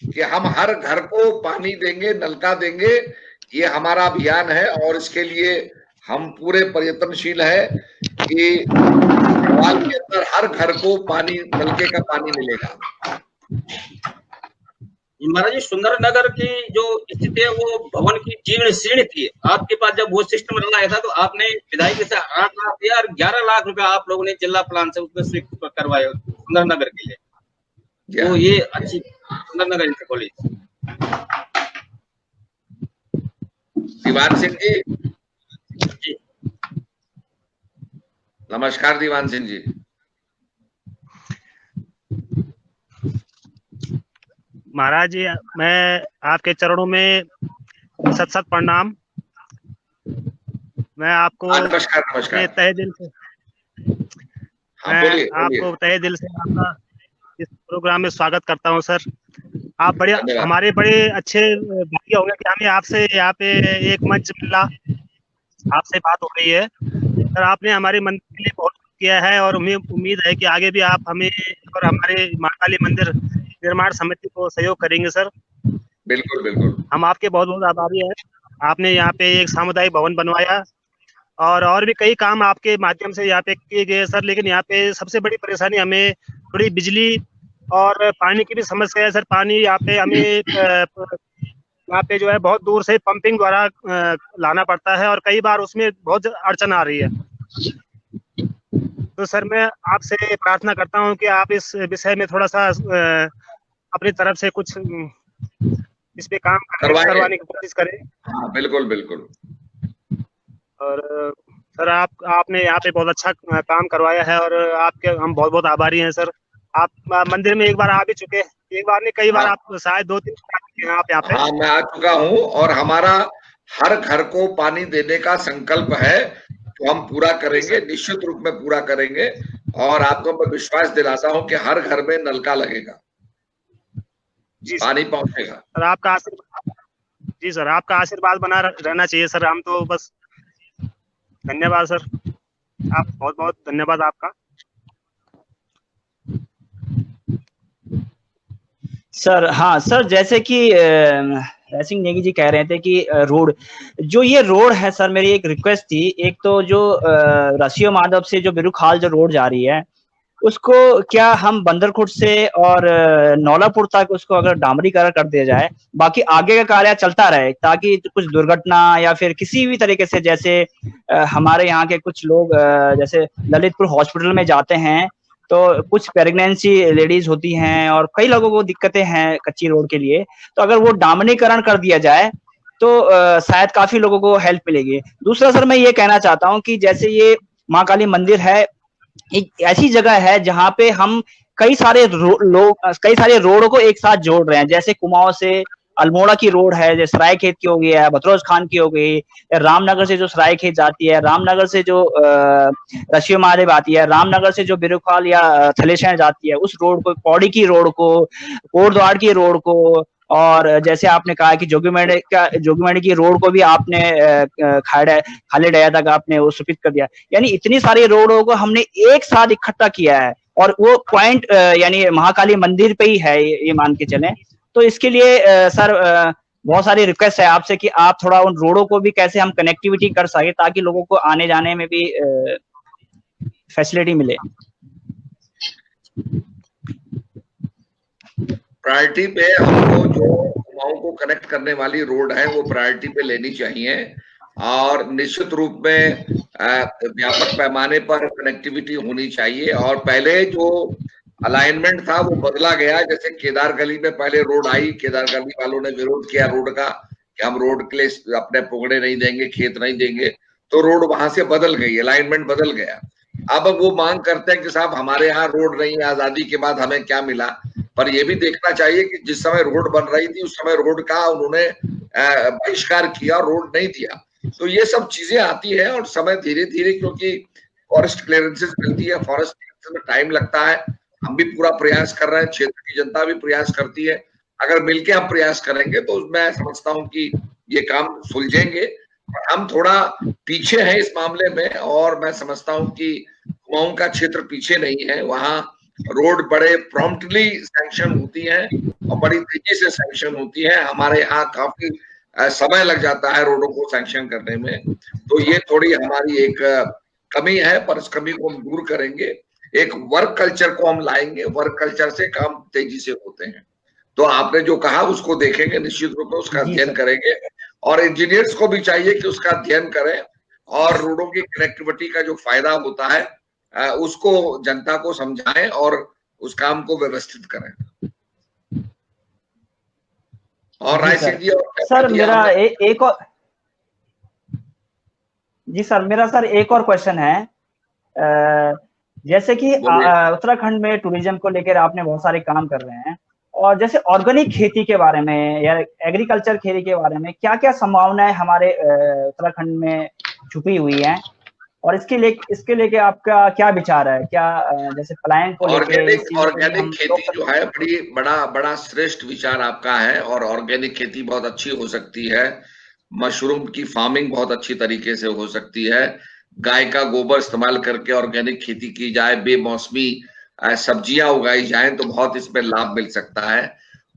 कि हम हर घर को पानी देंगे, नलका देंगे, ये हमारा अभियान है। और इसके लिए हम पूरे प्रयत्नशील है कि साल के अंदर हर घर को पानी, नलके का पानी मिलेगा। महाराज जी, सुंदरनगर की जो स्थिति है वो भवन की जीर्ण शीर्ण थी। आपके पास जब वो सिस्टम लगाया था तो आपने विधायक से 8 लाख दिया और 11 लाख रुपया आप लोगों ने जिला प्लान से उसमें स्वीकृत करवाए सुंदरनगर के लिए। तो ये अच्छी सुंदरनगर इंटर कॉलेज। दीवान सिंह जी, नमस्कार। दीवान सिंह जी, महाराज जी, मैं आपके चरणों में सत प्रणाम। मैं आपको नमस्कार तहे दिल से आपका इस प्रोग्राम में स्वागत करता हूं सर। आप बड़े हमारे बड़े अच्छे भाग्य होंगे कि हमें आपसे यहाँ पे एक मंच मिला, आपसे बात हो रही है सर। आपने हमारे मंदिर के लिए बहुत किया है और हमें उम्मीद है कि आगे भी आप हमें और हमारे महाकाली मंदिर निर्माण समिति को सहयोग करेंगे सर। बिल्कुल बिल्कुल, हम आपके बहुत बहुत आभारी हैं। आपने यहाँ पे एक सामुदायिक भवन बनवाया और भी कई काम आपके माध्यम से यहाँ पे किए गए सर। लेकिन यहाँ पे सबसे बड़ी परेशानी हमें थोड़ी बिजली और पानी की भी समस्या है सर। पानी यहाँ पे हमें यहाँ पे जो है बहुत दूर से पंपिंग द्वारा लाना पड़ता है और कई बार उसमें बहुत अड़चन आ रही है। तो सर मैं आपसे प्रार्थना करता हूँ कि आप इस विषय में थोड़ा सा अपनी तरफ से कुछ इस पे काम करवाने की कोशिश करें। हाँ बिल्कुल बिल्कुल। और सर आपने यहाँ पे बहुत अच्छा काम करवाया है और आपके हम बहुत बहुत आभारी हैं सर। आप मंदिर में एक बार आ भी चुके, एक बार नहीं कई बार आप शायद 2-3 बार आप यहाँ पे। हाँ मैं आ चुका हूँ और हमारा हर घर को पानी देने का संकल्प है, तो हम पूरा करेंगे, निश्चित रूप में पूरा करेंगे। और आपको मैं विश्वास दिलाता हूँ कि हर घर में नलका लगेगा, जी पानी पहुंचेगा। सर आपका आशीर्वाद, जी सर आपका आशीर्वाद बना रहना चाहिए सर। हम तो बस धन्यवाद सर, आप बहुत बहुत धन्यवाद आपका सर। हाँ सर, जैसे कि सिंह नेगी जी कह रहे थे कि रोड, जो ये रोड है सर, मेरी एक रिक्वेस्ट थी। एक तो जो रसियो माधव से जो बिरुखाल जो रोड जा रही है, उसको क्या हम बंदरखुट से और नौलापुर तक उसको अगर डामरीकरण कर दिया जाए, बाकी आगे का कार्य चलता रहे, ताकि कुछ दुर्घटना या फिर किसी भी तरीके से, जैसे हमारे यहाँ के कुछ लोग जैसे ललितपुर हॉस्पिटल में जाते हैं तो कुछ प्रेगनेंसी लेडीज होती हैं और कई लोगों को दिक्कतें हैं कच्ची रोड के लिए, तो अगर वो डामरीकरण कर दिया जाए तो शायद काफी लोगों को हेल्प मिलेगी। दूसरा सर मैं ये कहना चाहता हूँ कि जैसे ये माँ काली मंदिर है, एक ऐसी जगह है जहाँ पे हम कई सारे रोडों को एक साथ जोड़ रहे हैं। जैसे कुमाऊं से अल्मोड़ा की रोड है, जैसे सरायखेत की हो गई है, बतरौज खान की हो गई, रामनगर से जो सरायखेत जाती है, रामनगर से जो रशियो महादेव आती है, रामनगर से जो बिरुखाल या थलेशहर जाती है, उस रोड को, पौड़ी की रोड को, कोटद्वार की रोड को, और जैसे आपने कहा कि जोगीमेड़ी की रोड को भी आपने खाले डैया तक आपने वो सुपित कर दिया। यानी इतनी सारी रोडों को हमने एक साथ इकट्ठा किया है और वो पॉइंट यानी महाकाली मंदिर पे ही है, ये मान के चलें। तो इसके लिए सर बहुत सारी रिक्वेस्ट है आपसे कि आप थोड़ा उन रोडों को भी कैसे हम कनेक्टिविटी कर सके, ताकि लोगों को आने जाने में भी फैसिलिटी मिले। प्रायोरिटी पे हमको जो कुमाऊं को कनेक्ट करने वाली रोड है वो प्रायोरिटी पे लेनी चाहिए और निश्चित रूप में व्यापक पैमाने पर कनेक्टिविटी होनी चाहिए। और पहले जो अलाइनमेंट था वो बदला गया। जैसे केदार गली में पहले रोड आई, केदार गली वालों ने विरोध किया रोड का कि हम रोड के लिए अपने पुगड़े नहीं देंगे, खेत नहीं देंगे, तो रोड वहां से बदल गई, अलाइनमेंट बदल गया। अब वो मांग करते हैं कि साहब हमारे यहाँ रोड नहीं है, आजादी के बाद हमें क्या मिला। पर ये भी देखना चाहिए कि जिस समय रोड बन रही थी उस समय रोड का उन्होंने बहिष्कार किया, रोड नहीं दिया। तो ये सब चीजें आती है और समय धीरे धीरे, क्योंकि फॉरेस्ट क्लियरेंसेस मिलती है, फॉरेस्ट क्लियरेंसेस में टाइम लगता है। हम भी पूरा प्रयास कर रहे हैं, क्षेत्र की जनता भी प्रयास करती है। अगर मिलके हम प्रयास करेंगे तो मैं समझता हूँ कि ये काम सुलझेंगे। हम थोड़ा पीछे हैं इस मामले में और मैं समझता हूँ कि कुमाऊं का क्षेत्र पीछे नहीं है। वहाँ रोड बड़े प्रॉम्प्टली सैंक्शन होती है और बड़ी तेजी से सैंक्शन होती है। हमारे यहाँ काफी समय लग जाता है रोडों को सैंक्शन करने में। तो ये थोड़ी हमारी एक कमी है, पर इस कमी को हम दूर करेंगे। एक वर्क कल्चर को हम लाएंगे, वर्क कल्चर से काम तेजी से होते हैं। तो आपने जो कहा उसको देखेंगे, निश्चित रूप में उसका अध्ययन करेंगे और इंजीनियर्स को भी चाहिए कि उसका अध्ययन करें और रोडों की कनेक्टिविटी का जो फायदा होता है उसको जनता को समझाएं और उस काम को व्यवस्थित करें। और राय सिंह जी सर मेरा एक और जी सर, मेरा सर एक और क्वेश्चन है। जैसे कि उत्तराखंड में टूरिज्म को लेकर आपने बहुत सारे काम कर रहे हैं, और जैसे ऑर्गेनिक खेती के बारे में या एग्रीकल्चर खेती के बारे में क्या क्या संभावनाएं हमारे उत्तराखंड में छुपी हुई हैं, और इसके लेके आपका क्या विचार है? क्या जैसे पलायन को लेके ऑर्गेनिक खेती जो है बड़ा श्रेष्ठ विचार आपका है, और ऑर्गेनिक खेती बहुत अच्छी हो सकती है। मशरूम की फार्मिंग बहुत अच्छी तरीके से हो सकती है। गाय का गोबर इस्तेमाल करके ऑर्गेनिक खेती की जाए, बेमौसमी सब्जियां उगाई जाएं तो बहुत इसमें लाभ मिल सकता है।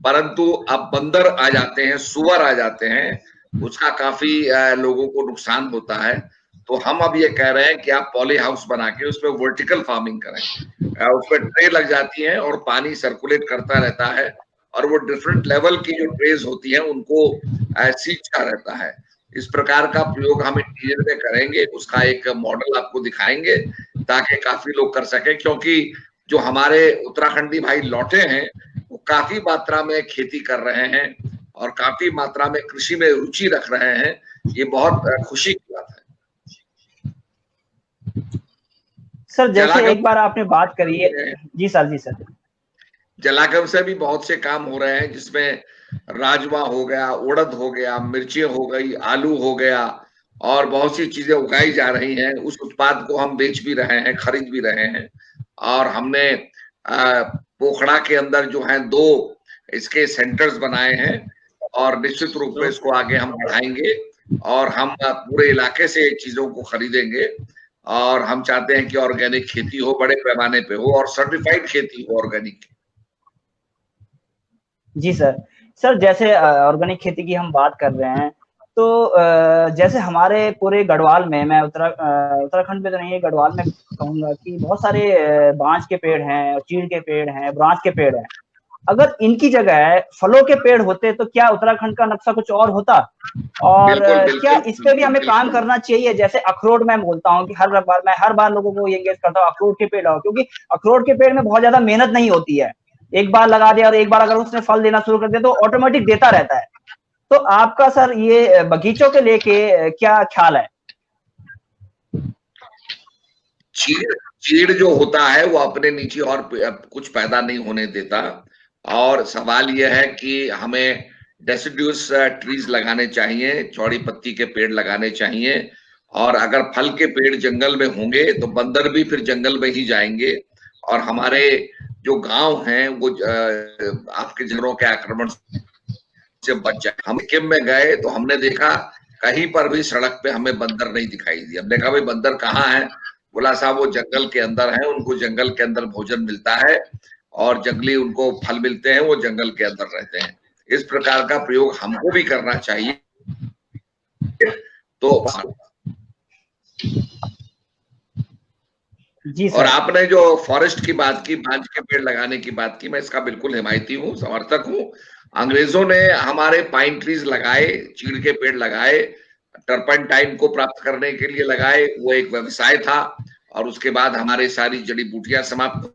परंतु अब बंदर आ जाते हैं, सुअर आ जाते हैं, उसका काफी लोगों को नुकसान होता है। तो हम अब ये कह रहे हैं कि आप पॉली हाउस बना के उसमें वर्टिकल फार्मिंग करें। उसमें ट्रे लग जाती है और पानी सर्कुलेट करता रहता है, और वो डिफरेंट लेवल की जो ट्रेज होती है उनको सींचता रहता है। इस प्रकार का प्रयोग हम इंटीरियर में करेंगे, उसका एक मॉडल आपको दिखाएंगे ताकि काफी लोग कर सके। क्योंकि जो हमारे उत्तराखंडी भाई लौटे हैं वो काफी मात्रा में खेती कर रहे हैं और काफी मात्रा में कृषि में रुचि रख रहे हैं। ये बहुत खुशी की बात है। सर जैसे एक बार आपने बात करी है, जी सर, जलागम से भी बहुत से काम हो रहे हैं, जिसमें राजमा हो गया, उड़द हो गया, मिर्ची हो गई, आलू हो गया, और बहुत सी चीजें उगाई जा रही हैं। उस उत्पाद को हम बेच भी रहे हैं, खरीद भी रहे हैं। और हमने पोखड़ा के अंदर जो है 2 इसके सेंटर्स बनाए हैं, और निश्चित रूप में इसको आगे हम बढ़ाएंगे और हम पूरे इलाके से चीजों को खरीदेंगे। और हम चाहते हैं कि ऑर्गेनिक खेती हो, बड़े पैमाने पे हो, और सर्टिफाइड खेती हो ऑर्गेनिक। जी सर जैसे ऑर्गेनिक खेती की हम बात कर रहे हैं, तो जैसे हमारे पूरे गढ़वाल में, मैं उत्तराखंड में तो नहीं है, गढ़वाल में कहूंगा कि बहुत सारे बांज के पेड़ हैं, चीड़ के पेड़ हैं, ब्रांच के पेड़ हैं। अगर इनकी जगह फलों के पेड़ होते तो क्या उत्तराखंड का नक्शा कुछ और होता? और बिल्कुल, क्या इस पे भी हमें काम करना चाहिए? जैसे अखरोट, मैं बोलता हूँ कि हर बार लोगों को ये एंगेज करता हूँ अखरोट के पेड़ लगाओ, क्योंकि अखरोट के पेड़ में बहुत ज्यादा मेहनत नहीं होती है। एक बार लगा दिया और एक बार अगर उसने फल देना शुरू कर दिया तो ऑटोमेटिक देता रहता है। तो आपका सर ये बगीचों के लेके क्या ख्याल है? चीड़ जो होता है वो अपने नीचे और कुछ पैदा नहीं होने देता, और सवाल यह है कि हमें डेसिड्यूस ट्रीज लगाने चाहिए, चौड़ी पत्ती के पेड़ लगाने चाहिए। और अगर फल के पेड़ जंगल में होंगे तो बंदर भी फिर जंगल में ही जाएंगे, और हमारे जो गांव हैं वो आपके जानवरों के आक्रमण से बच जाए। हम सिक्किम में गए तो हमने देखा कहीं पर भी सड़क पे हमें बंदर नहीं दिखाई दिया। हमने कहा भाई बंदर कहाँ है? बोला साहब वो जंगल के अंदर है, उनको जंगल के अंदर भोजन मिलता है और जंगली उनको फल मिलते हैं, वो जंगल के अंदर रहते हैं। इस प्रकार का प्रयोग हमको भी करना चाहिए। तो जी सर। और आपने जो फॉरेस्ट की बात की, बांज के पेड़ लगाने की बात की, मैं इसका बिल्कुल हिमायती हूँ, समर्थक हूँ। अंग्रेजों ने हमारे पाइन ट्रीज लगाए, चीड़ के पेड़ लगाए, टर्पेंटाइन को प्राप्त करने के लिए लगाए, वो एक व्यवसाय था। और उसके बाद हमारी सारी जड़ी बूटियां समाप्त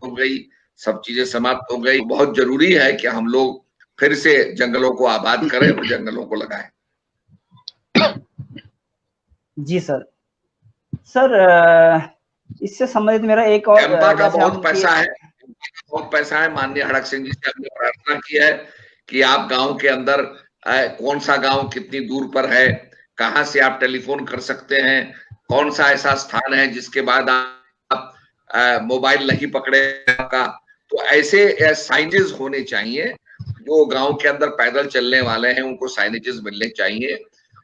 हो गई, सब चीजें समाप्त हो गई। बहुत जरूरी है कि हम लोग फिर से जंगलों को आबाद करें और जंगलों को लगाएं। जी सर। इससे संबंधित मेरा एक और, कैंपा का बहुत पैसा है। माननीय हड़क सिंह जी से हमने प्रार्थना की है कि आप गांव के अंदर, कौन सा गांव कितनी दूर पर है, कहां से आप टेलीफोन कर सकते हैं, कौन सा ऐसा स्थान है जिसके बाद आप मोबाइल नहीं पकड़ेगा का, तो ऐसे साइनेजेस होने चाहिए। जो गांव के अंदर पैदल चलने वाले हैं उनको साइनेजेस मिलने चाहिए।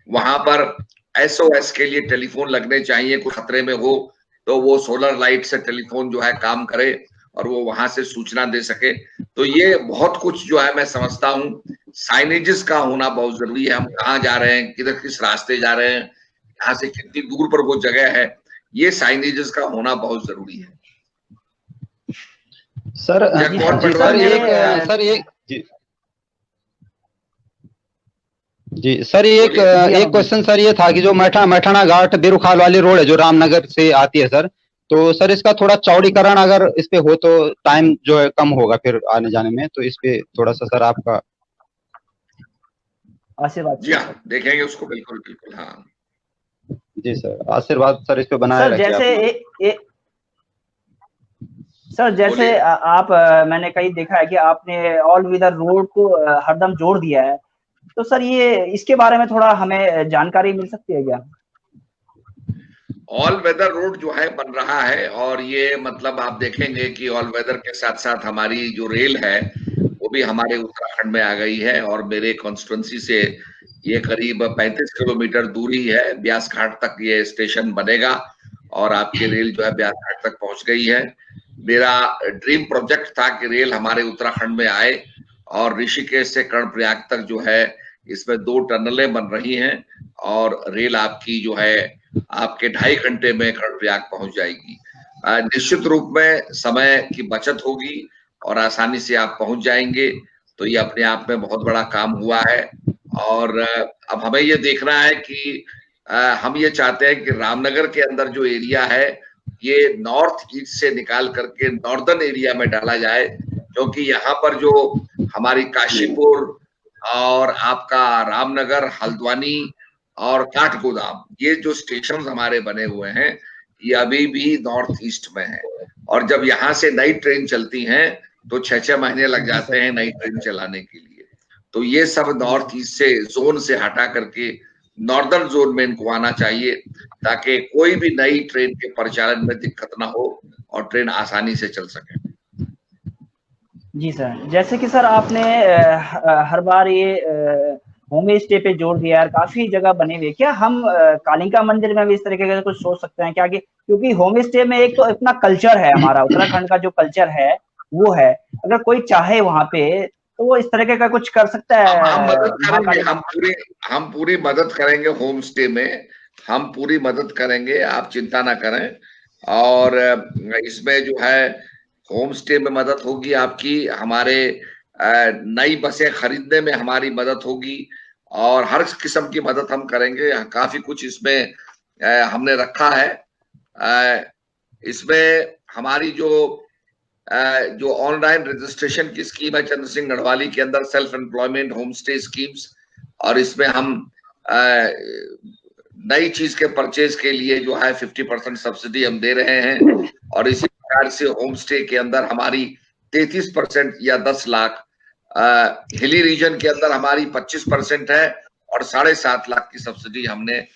वहां पर SOS के लिए टेलीफोन लगने चाहिए। कुछ खतरे में हो तो वो सोलर लाइट से टेलीफोन जो है काम करे और वो वहां से सूचना दे सके। तो ये बहुत कुछ जो है मैं समझता हूँ साइनेजेस का होना बहुत जरूरी है। हम कहाँ जा रहे हैं, किधर किस रास्ते जा रहे हैं, यहाँ से कितनी दूर पर वो जगह है, ये साइनेजेस का होना बहुत जरूरी है। सर एक क्वेश्चन सर ये था कि जो मैठाना घाट बिरुखाल वाली रोड है जो रामनगर से आती है सर, तो सर इसका थोड़ा चौड़ीकरण अगर इस पे हो तो टाइम जो है कम होगा फिर आने जाने में, तो इस पे थोड़ा सा सर आपका आशीर्वाद। जी हाँ, देखेंगे उसको, बिल्कुल बिल्कुल। हाँ जी सर, आशीर्वाद सर इस पे बनाए रखिए। सर जैसे आप मैंने कहीं देखा है कि आपने ऑल वेदर रोड को हरदम जोड़ दिया है, तो सर ये इसके बारे में थोड़ा हमें जानकारी मिल सकती है क्या? ऑल वेदर रोड जो है बन रहा है, और ये मतलब आप देखेंगे कि ऑल वेदर के साथ साथ हमारी जो रेल है वो भी हमारे उत्तराखंड में आ गई है, और मेरे कॉन्स्टिट्यूंसी से ये करीब 35 किलोमीटर दूरी है, ब्यास घाट तक ये स्टेशन बनेगा, और आपकी रेल जो है ब्यास घाट तक पहुंच गई है। मेरा ड्रीम प्रोजेक्ट था कि रेल हमारे उत्तराखंड में आए, और ऋषिकेश से कर्णप्रयाग तक जो है इसमें 2 टनलें बन रही हैं, और रेल आपकी जो है आपके 2.5 घंटे में कर्णप्रयाग पहुंच जाएगी। निश्चित रूप में समय की बचत होगी और आसानी से आप पहुंच जाएंगे, तो ये अपने आप में बहुत बड़ा काम हुआ है। और अब हमें ये देखना है कि हम ये चाहते हैं कि रामनगर के अंदर जो एरिया है ये नॉर्थ ईस्ट से निकाल करके नॉर्दर्न एरिया में डाला जाए, क्योंकि यहाँ पर जो हमारी काशीपुर और आपका रामनगर, हल्द्वानी और काठगोदाम, ये जो स्टेशन हमारे बने हुए हैं ये अभी भी नॉर्थ ईस्ट में है, और जब यहाँ से नई ट्रेन चलती हैं तो 6-6 महीने लग जाते हैं नई ट्रेन चलाने के लिए। तो ये सब नॉर्थ ईस्ट से जोन से हटा करके नॉर्दर्न जोन में इनको आना चाहिए, ताकि कोई भी नई ट्रेन के परिचालन में दिक्कत ना हो और ट्रेन आसानी से चल सके। जी सर, जैसे कि सर आपने हर बार ये होम स्टे पे जोर दिया यार, काफी जगह बने हुए, क्या हम कालिका मंदिर में भी इस तरीके का कुछ सोच सकते हैं क्या? क्योंकि होम स्टे में एक तो इतना कल्चर है, हमारा उत्तराखंड का जो कल्चर है वो है, अगर कोई चाहे वहां पे तो वो इस तरीके का कुछ कर सकता है। हम मदद करेंगे, हम पूरी मदद करेंगे होम स्टे में, हम पूरी मदद करेंगे, आप चिंता ना करें। और इसमें जो है होम स्टे में मदद होगी आपकी, हमारे नई बसें खरीदने में हमारी मदद होगी, और हर किस्म की मदद हम करेंगे। काफी कुछ इसमें हमने रखा है। इसमें हमारी जो ऑनलाइन रजिस्ट्रेशन की स्कीम है चंद्र सिंह गढ़वाली के अंदर, self employment home stay schemes, और इसमें हम नई चीज के परचेज के लिए जो है 50% सब्सिडी हम दे रहे हैं, और इसी प्रकार से होम स्टे के अंदर हमारी 33% या 10 लाख, हिली रीजन के अंदर हमारी 25% है, और 7.5 लाख की सब्सिडी हमने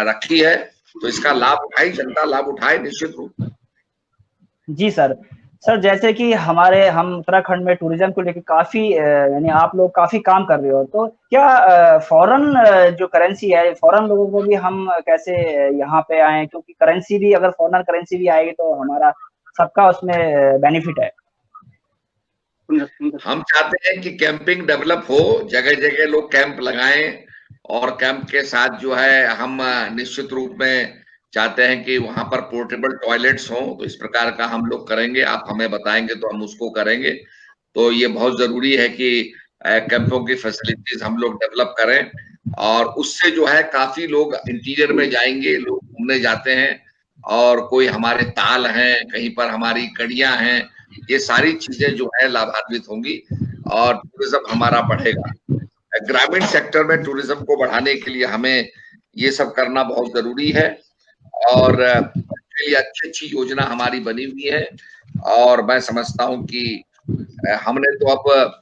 रखी है। तो इसका लाभ उठाए, जनता लाभ उठाए निश्चित रूप में। जी सर, जैसे कि हम उत्तराखंड में टूरिज्म को लेकर काफी यानी आप लोग काफी काम कर रहे हो, तो क्या फॉरेन जो करेंसी है, फॉरेन लोगों को भी हम कैसे यहाँ पे आए? क्योंकि करेंसी भी, अगर फॉरेन करेंसी भी आएगी तो हमारा सबका उसमें बेनिफिट है। हम चाहते हैं कि कैंपिंग डेवलप हो, जगह जगह लोग कैंप लगाएं, और कैंप के साथ जो है हम निश्चित रूप में चाहते हैं कि वहां पर पोर्टेबल टॉयलेट्स हों। तो इस प्रकार का हम लोग करेंगे, आप हमें बताएंगे तो हम उसको करेंगे। तो ये बहुत जरूरी है कि कैंपों की फैसिलिटीज हम लोग डेवलप करें, और उससे जो है काफी लोग इंटीरियर में जाएंगे, लोग घूमने जाते हैं, और कोई हमारे ताल हैं, कहीं पर हमारी कड़ियां हैं, ये सारी चीजें जो है लाभान्वित होंगी और टूरिज्म हमारा बढ़ेगा। ग्रामीण सेक्टर में टूरिज्म को बढ़ाने के लिए हमें ये सब करना बहुत जरूरी है, और ये अच्छी योजना हमारी बनी हुई है। और मैं समझता हूं कि हमने तो अब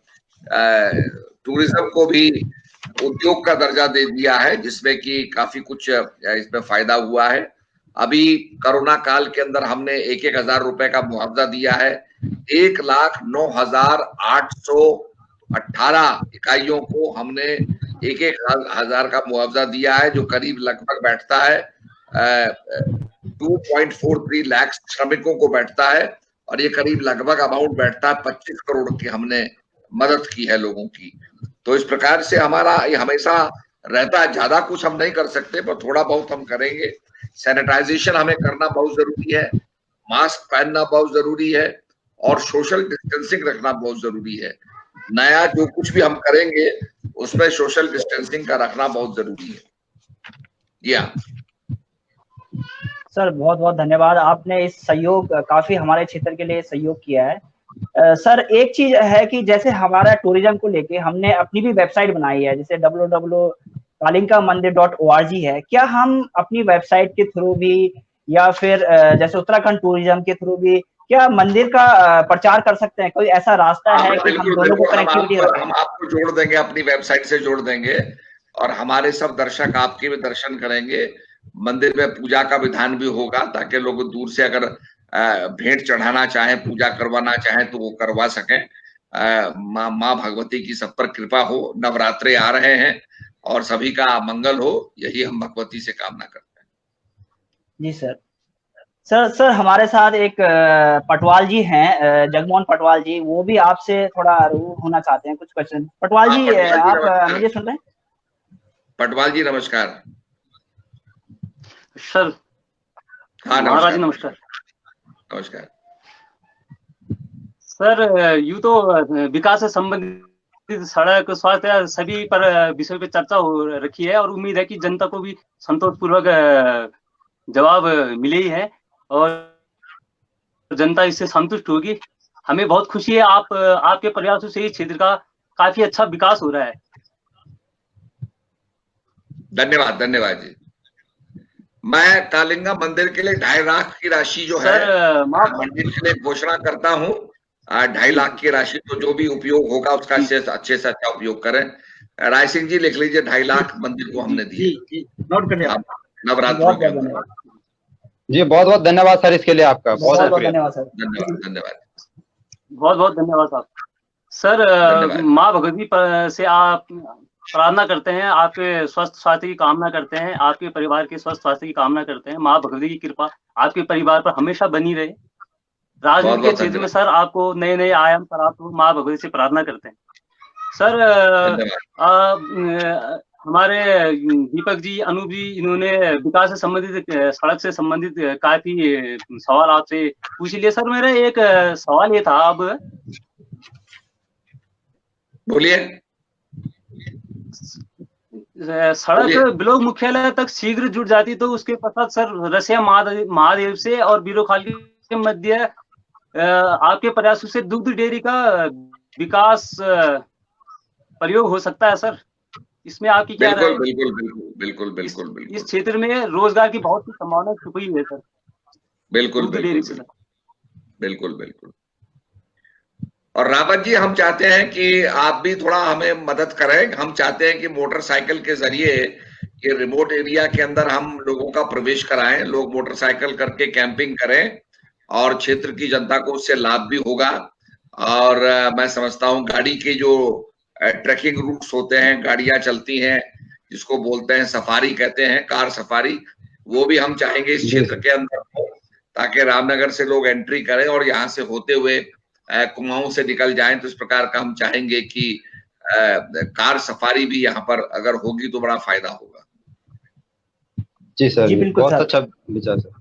टूरिज्म को भी उद्योग का दर्जा दे दिया है, जिसमें कि काफी कुछ इसमें फायदा हुआ है। अभी कोरोना काल के अंदर हमने 1,000 रुपए का मुआवजा दिया है, 1,09,818 इकाइयों को हमने 1,000 का मुआवजा दिया है, जो करीब लगभग बैठता है 2.43 लाख श्रमिकों को बैठता है, और ये करीब लगभग अमाउंट बैठता है 25 करोड़ की हमने मदद की है लोगों की। तो इस प्रकार से हमारा ये हमेशा रहता है, ज्यादा कुछ हम नहीं कर सकते पर थोड़ा बहुत हम करेंगे। सैनिटाइजेशन हमें करना बहुत जरूरी है, मास्क पहनना बहुत जरूरी है, और सोशल डिस्टेंसिंग रखना बहुत जरूरी है। नया जो कुछ भी हम करेंगे उसमें सोशल डिस्टेंसिंग का रखना बहुत जरूरी है। जी हाँ सर, बहुत बहुत धन्यवाद, आपने इस सहयोग काफी हमारे क्षेत्र के लिए सहयोग किया है। सर, एक चीज है कि जैसे हमारा टूरिज्म को लेके हमने अपनी भी वेबसाइट बनाई है, जैसे www.kalinkamandir.org है। क्या हम अपनी वेबसाइट के थ्रू भी या फिर जैसे उत्तराखंड टूरिज्म के थ्रू भी क्या मंदिर का प्रचार कर सकते हैं? कोई ऐसा रास्ता है कि हम दोनों को कनेक्टिविटी रखें? हम आपको जोड़ देंगे, अपनी वेबसाइट से जोड़ देंगे, और हमारे सब दर्शक आपके भी दर्शन करेंगे। मंदिर में पूजा का विधान भी होगा, ताकि लोग दूर से अगर भेंट चढ़ाना चाहें, पूजा करवाना चाहें तो वो करवा सकें। माँ भगवती की सब पर कृपा हो। नवरात्रे आ रहे हैं और सभी का मंगल हो, यही हम भगवती से कामना करते हैं। जी सर हमारे साथ एक पटवाल जी हैं, जगमोहन पटवाल जी, वो भी आपसे थोड़ा रूबरू होना चाहते हैं, कुछ क्वेश्चन। पटवाल जी, आप मुझे सुन रहे हैं? पटवाल जी नमस्कार। सर हाँ महाराज नमस्कार। नमस्कार सर, यूँ तो विकास से संबंधित सड़क, स्वास्थ्य सभी पर विषय पे चर्चा हो रखी है और उम्मीद है कि जनता को भी संतोषपूर्वक जवाब मिले ही है और जनता इससे संतुष्ट होगी। हमें बहुत खुशी है, आपके प्रयासों से इस क्षेत्र का काफी अच्छा विकास हो रहा है। धन्यवाद जी। मैं कालिंगा मंदिर के लिए 2.5 लाख की राशि जो है मंदिर के लिए घोषणा करता हूँ। 2.5 लाख की राशि, तो जो भी उपयोग होगा उसका अच्छे से अच्छा उपयोग करें। राय सिंह जी लिख लीजिए, 2.5 लाख मंदिर को हमने दिए। नोट कर नवरात्रों के अंदर। जी बहुत बहुत धन्यवाद सर इसके लिए आपका। बहुत शुक्रिया। धन्यवाद सर। धन्यवाद। बहुत बहुत धन्यवाद साहब। सर, माँ भगवती से आप प्रार्थना करते हैं, आपके स्वस्थ स्वास्थ्य की कामना करते हैं, आपके परिवार के स्वस्थ स्वास्थ्य की कामना करते हैं। माँ भगवती की कृपा आपके परिवार पर हमेशा बनी रहे। राजनीति के क्षेत्र में सर आपको नए नए आयाम प्राप्त हो, माँ भगवती से प्रार्थना करते हैं। सर, हमारे दीपक जी, अनूप जी, इन्होंने विकास से संबंधित, सड़क से संबंधित काफी सवाल आपसे पूछ लिए। सर मेरा एक सवाल ये था, अब बोलिए। सड़क ब्लॉक मुख्यालय तक शीघ्र जुड़ जाती तो उसके पश्चात सर रसिया महादेव से और बीरोखाल के मध्य आपके प्रयासों से दुग्ध डेयरी का विकास प्रयोग हो सकता है सर। इसमें आपकी क्या राय है? बिल्कुल। इस क्षेत्र में रोजगार की बहुत सी संभावना छुपी हुई है सर। बिल्कुल। और रावत जी, हम चाहते हैं कि आप भी थोड़ा हमें मदद करें। हम चाहते हैं कि मोटरसाइकिल के जरिए ये रिमोट एरिया के अंदर हम लोगों का प्रवेश कराएं, लोग मोटरसाइकिल करके कैंपिंग करें और क्षेत्र की जनता को उससे लाभ भी होगा। और मैं समझता हूं गाड़ी के जो ट्रैकिंग रूट्स होते हैं, गाड़ियां चलती हैं जिसको बोलते हैं सफारी कहते हैं, कार सफारी, वो भी हम चाहेंगे इस क्षेत्र के अंदर हो, ताकि रामनगर से लोग एंट्री करें और यहाँ से होते हुए कुमाऊं से निकल जाएं। तो इस प्रकार का हम चाहेंगे कि कार सफारी भी यहाँ पर अगर होगी तो बड़ा फायदा होगा। जी सर, बहुत अच्छा विचार सर।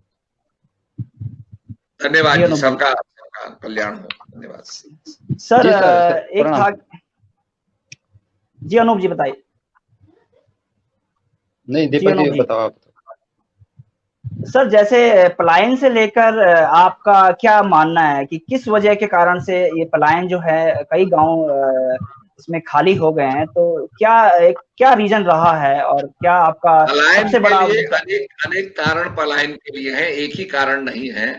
धन्यवाद जी, सबका कल्याण हो। धन्यवाद सर। एक था जी, अनूप जी बताइए। नहीं दीपक जी बताओ आप। सर जैसे पलायन से लेकर आपका क्या मानना है कि किस वजह के कारण से ये पलायन जो है, कई गांव इसमें खाली हो गए हैं, तो क्या रीजन रहा है और क्या आपका सबसे बड़ा? अनेक कारण पलायन के लिए है, एक ही कारण नहीं है।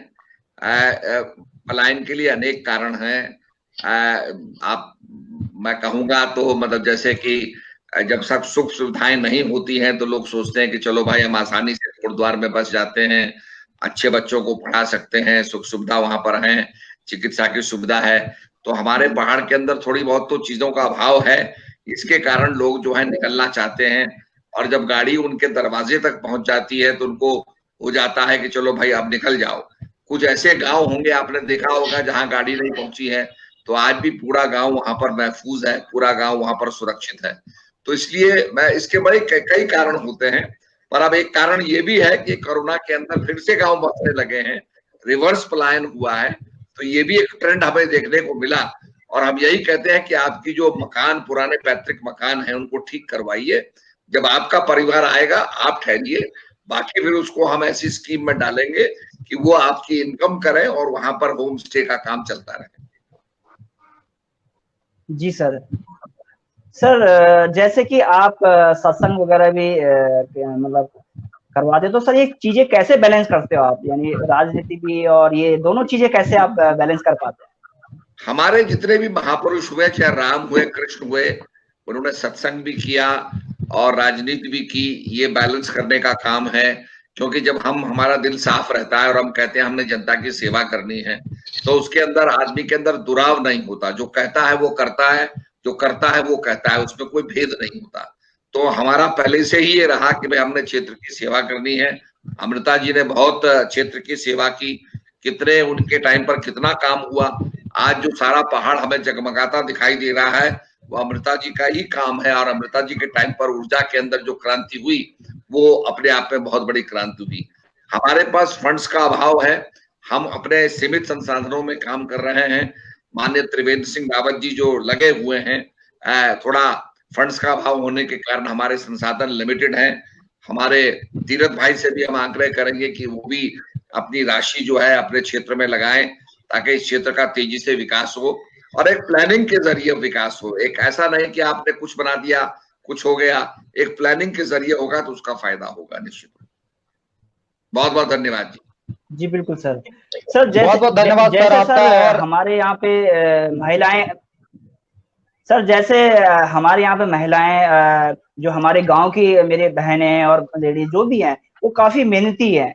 पलायन के लिए अनेक कारण हैं। मैं कहूंगा तो मतलब जैसे कि जब सब सुख सुविधाएं नहीं होती हैं तो लोग सोचते हैं कि चलो भाई हम आसानी से गुरुद्वार में बस जाते हैं, अच्छे बच्चों को पढ़ा सकते हैं, सुख सुविधा वहां पर है, चिकित्सा की सुविधा है। तो हमारे पहाड़ के अंदर थोड़ी बहुत तो चीजों का अभाव है, इसके कारण लोग जो है निकलना चाहते हैं। और जब गाड़ी उनके दरवाजे तक पहुंच जाती है तो उनको हो जाता है कि चलो भाई अब निकल जाओ। कुछ ऐसे गाँव होंगे आपने देखा होगा जहाँ गाड़ी नहीं पहुंची है, तो आज भी पूरा गाँव वहां पर महफूज है, पूरा गाँव वहां पर सुरक्षित है। तो इसलिए मैं इसके बड़े कई कारण होते हैं, पर अब एक कारण ये भी है कि कोरोना के अंदर फिर से गांव बसने लगे हैं, रिवर्स पलायन हुआ है, तो ये भी एक ट्रेंड हमें देखने को मिला। और हम यही कहते हैं कि आपकी जो मकान, पुराने पैतृक मकान है, उनको ठीक करवाइए। जब आपका परिवार आएगा आप ठहरिए, बाकी फिर उसको हम ऐसी स्कीम में डालेंगे कि वो आपकी इनकम करें और वहां पर होम स्टे का काम चलता रहे। जी सर। जैसे कि आप सत्संग वगैरह भी मतलब करवाते, तो सर ये चीजें कैसे बैलेंस करते हो आप, यानी राजनीति भी और ये दोनों चीजें कैसे आप बैलेंस कर पाते हैं? हमारे जितने भी महापुरुष हुए, चाहे राम हुए, कृष्ण हुए, उन्होंने सत्संग भी किया और राजनीति भी की, ये बैलेंस करने का काम है। क्योंकि जब हमारा दिल साफ रहता है और हम कहते हैं हमने जनता की सेवा करनी है, तो उसके अंदर आदमी के अंदर दुराव नहीं होता। जो कहता है वो करता है, जो करता है वो कहता है, उसमें कोई भेद नहीं होता। तो हमारा पहले से ही ये रहा कि भाई हमने क्षेत्र की सेवा करनी है। अमृता जी ने बहुत क्षेत्र की सेवा की, कितने उनके टाइम पर कितना काम हुआ। आज जो सारा पहाड़ हमें जगमगाता दिखाई दे रहा है वो अमृता जी का ही काम है। और अमृता जी के टाइम पर ऊर्जा के अंदर जो क्रांति हुई वो अपने आप में बहुत बड़ी क्रांति हुई। हमारे पास फंड्स का अभाव है, हम अपने सीमित संसाधनों में काम कर रहे हैं। माननीय त्रिवेंद्र सिंह रावत जी जो लगे हुए हैं, थोड़ा फंड्स का अभाव होने के कारण हमारे संसाधन लिमिटेड हैं। हमारे तीरथ भाई से भी हम आग्रह करेंगे कि वो भी अपनी राशि जो है अपने क्षेत्र में लगाएं, ताकि इस क्षेत्र का तेजी से विकास हो और एक प्लानिंग के जरिए विकास हो। एक ऐसा नहीं कि आपने कुछ बना दिया कुछ हो गया, एक प्लानिंग के जरिए होगा तो उसका फायदा होगा निश्चित। बहुत बहुत धन्यवाद जी। जी बिल्कुल सर। सर जैसे बहुत बहुत धन्यवाद सर आपका। और हमारे यहाँ पे महिलाएं, सर जैसे हमारे यहाँ पे महिलाएं जो हमारे गांव की मेरे बहनें और लेडीज जो भी हैं वो काफी मेहनती हैं,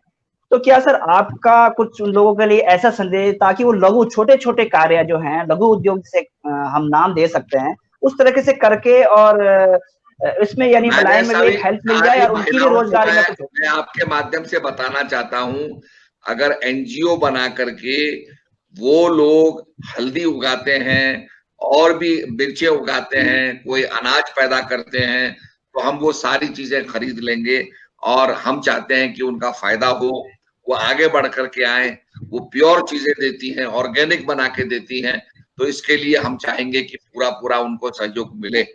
तो क्या सर आपका कुछ उन लोगों के लिए ऐसा संदेश, ताकि वो लघु छोटे छोटे कार्य जो हैं लघु उद्योग से हम नाम दे सकते हैं, उस तरीके से करके और इसमें यानी महिलाएं में भी हेल्प मिल जाए और उनकी भी रोजगारी में कुछ हो। मैं आपके माध्यम से बताना चाहता हूं, अगर एनजीओ बना करके वो लोग हल्दी उगाते हैं और भी मिर्चें उगाते हैं, कोई अनाज पैदा करते हैं, तो हम वो सारी चीजें खरीद लेंगे। और हम चाहते हैं कि उनका फायदा हो, वो आगे बढ़ करके आए, वो प्योर चीजें देती हैं, ऑर्गेनिक बना के देती हैं। तो इसके लिए हम चाहेंगे कि पूरा पूरा उनको सहयोग मिले।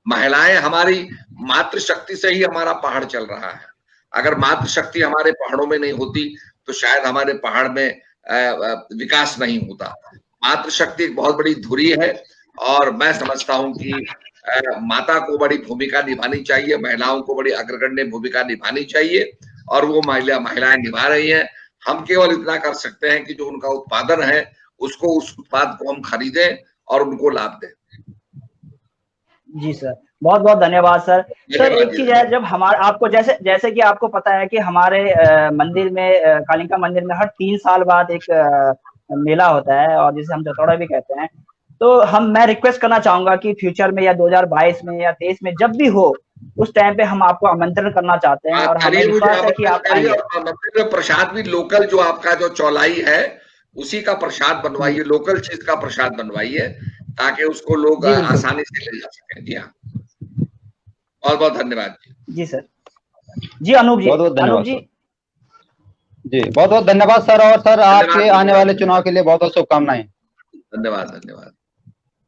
महिलाएं हमारी मातृशक्ति से ही हमारा पहाड़ चल रहा है। अगर मातृशक्ति हमारे पहाड़ों में नहीं होती तो शायद हमारे पहाड़ में विकास नहीं होता। मातृशक्ति एक बहुत बड़ी धुरी है और मैं समझता हूं कि माता को बड़ी भूमिका निभानी चाहिए, महिलाओं को बड़ी अग्रगण्य भूमिका निभानी चाहिए और वो महिलाएं निभा रही हैं। हम केवल इतना कर सकते हैं कि जो उनका उत्पादन है उसको, उस उत्पाद को हम खरीदें और उनको लाभ दें। जी सर, बहुत बहुत धन्यवाद सर। सर एक चीज है, जब हमारे आपको जैसे कि आपको पता है कि हमारे मंदिर में कालिका मंदिर में हर 3 साल बाद एक मेला होता है और जिसे हम जतौड़ा भी कहते हैं। तो मैं रिक्वेस्ट करना चाहूंगा कि फ्यूचर में या 2022 में या 23 में जब भी हो उस टाइम पे हम आपको आमंत्रण करना चाहते हैं और हमें विश्वास है कि आप आएंगे। मंदिर में प्रसाद भी लोकल, जो आपका जो चौलाई है उसी का प्रसाद बनवाइए, लोकल चीज का प्रसाद बनवाइए ताकि उसको लोग आसानी से ले जा सकें। जी हाँ, बहुत बहुत धन्यवाद जी सर। जी अनूप जी, अनूप जी बहुत बहुत धन्यवाद सर। और सर आपके आने वाले चुनाव के लिए बहुत बहुत शुभकामनाएं। धन्यवाद।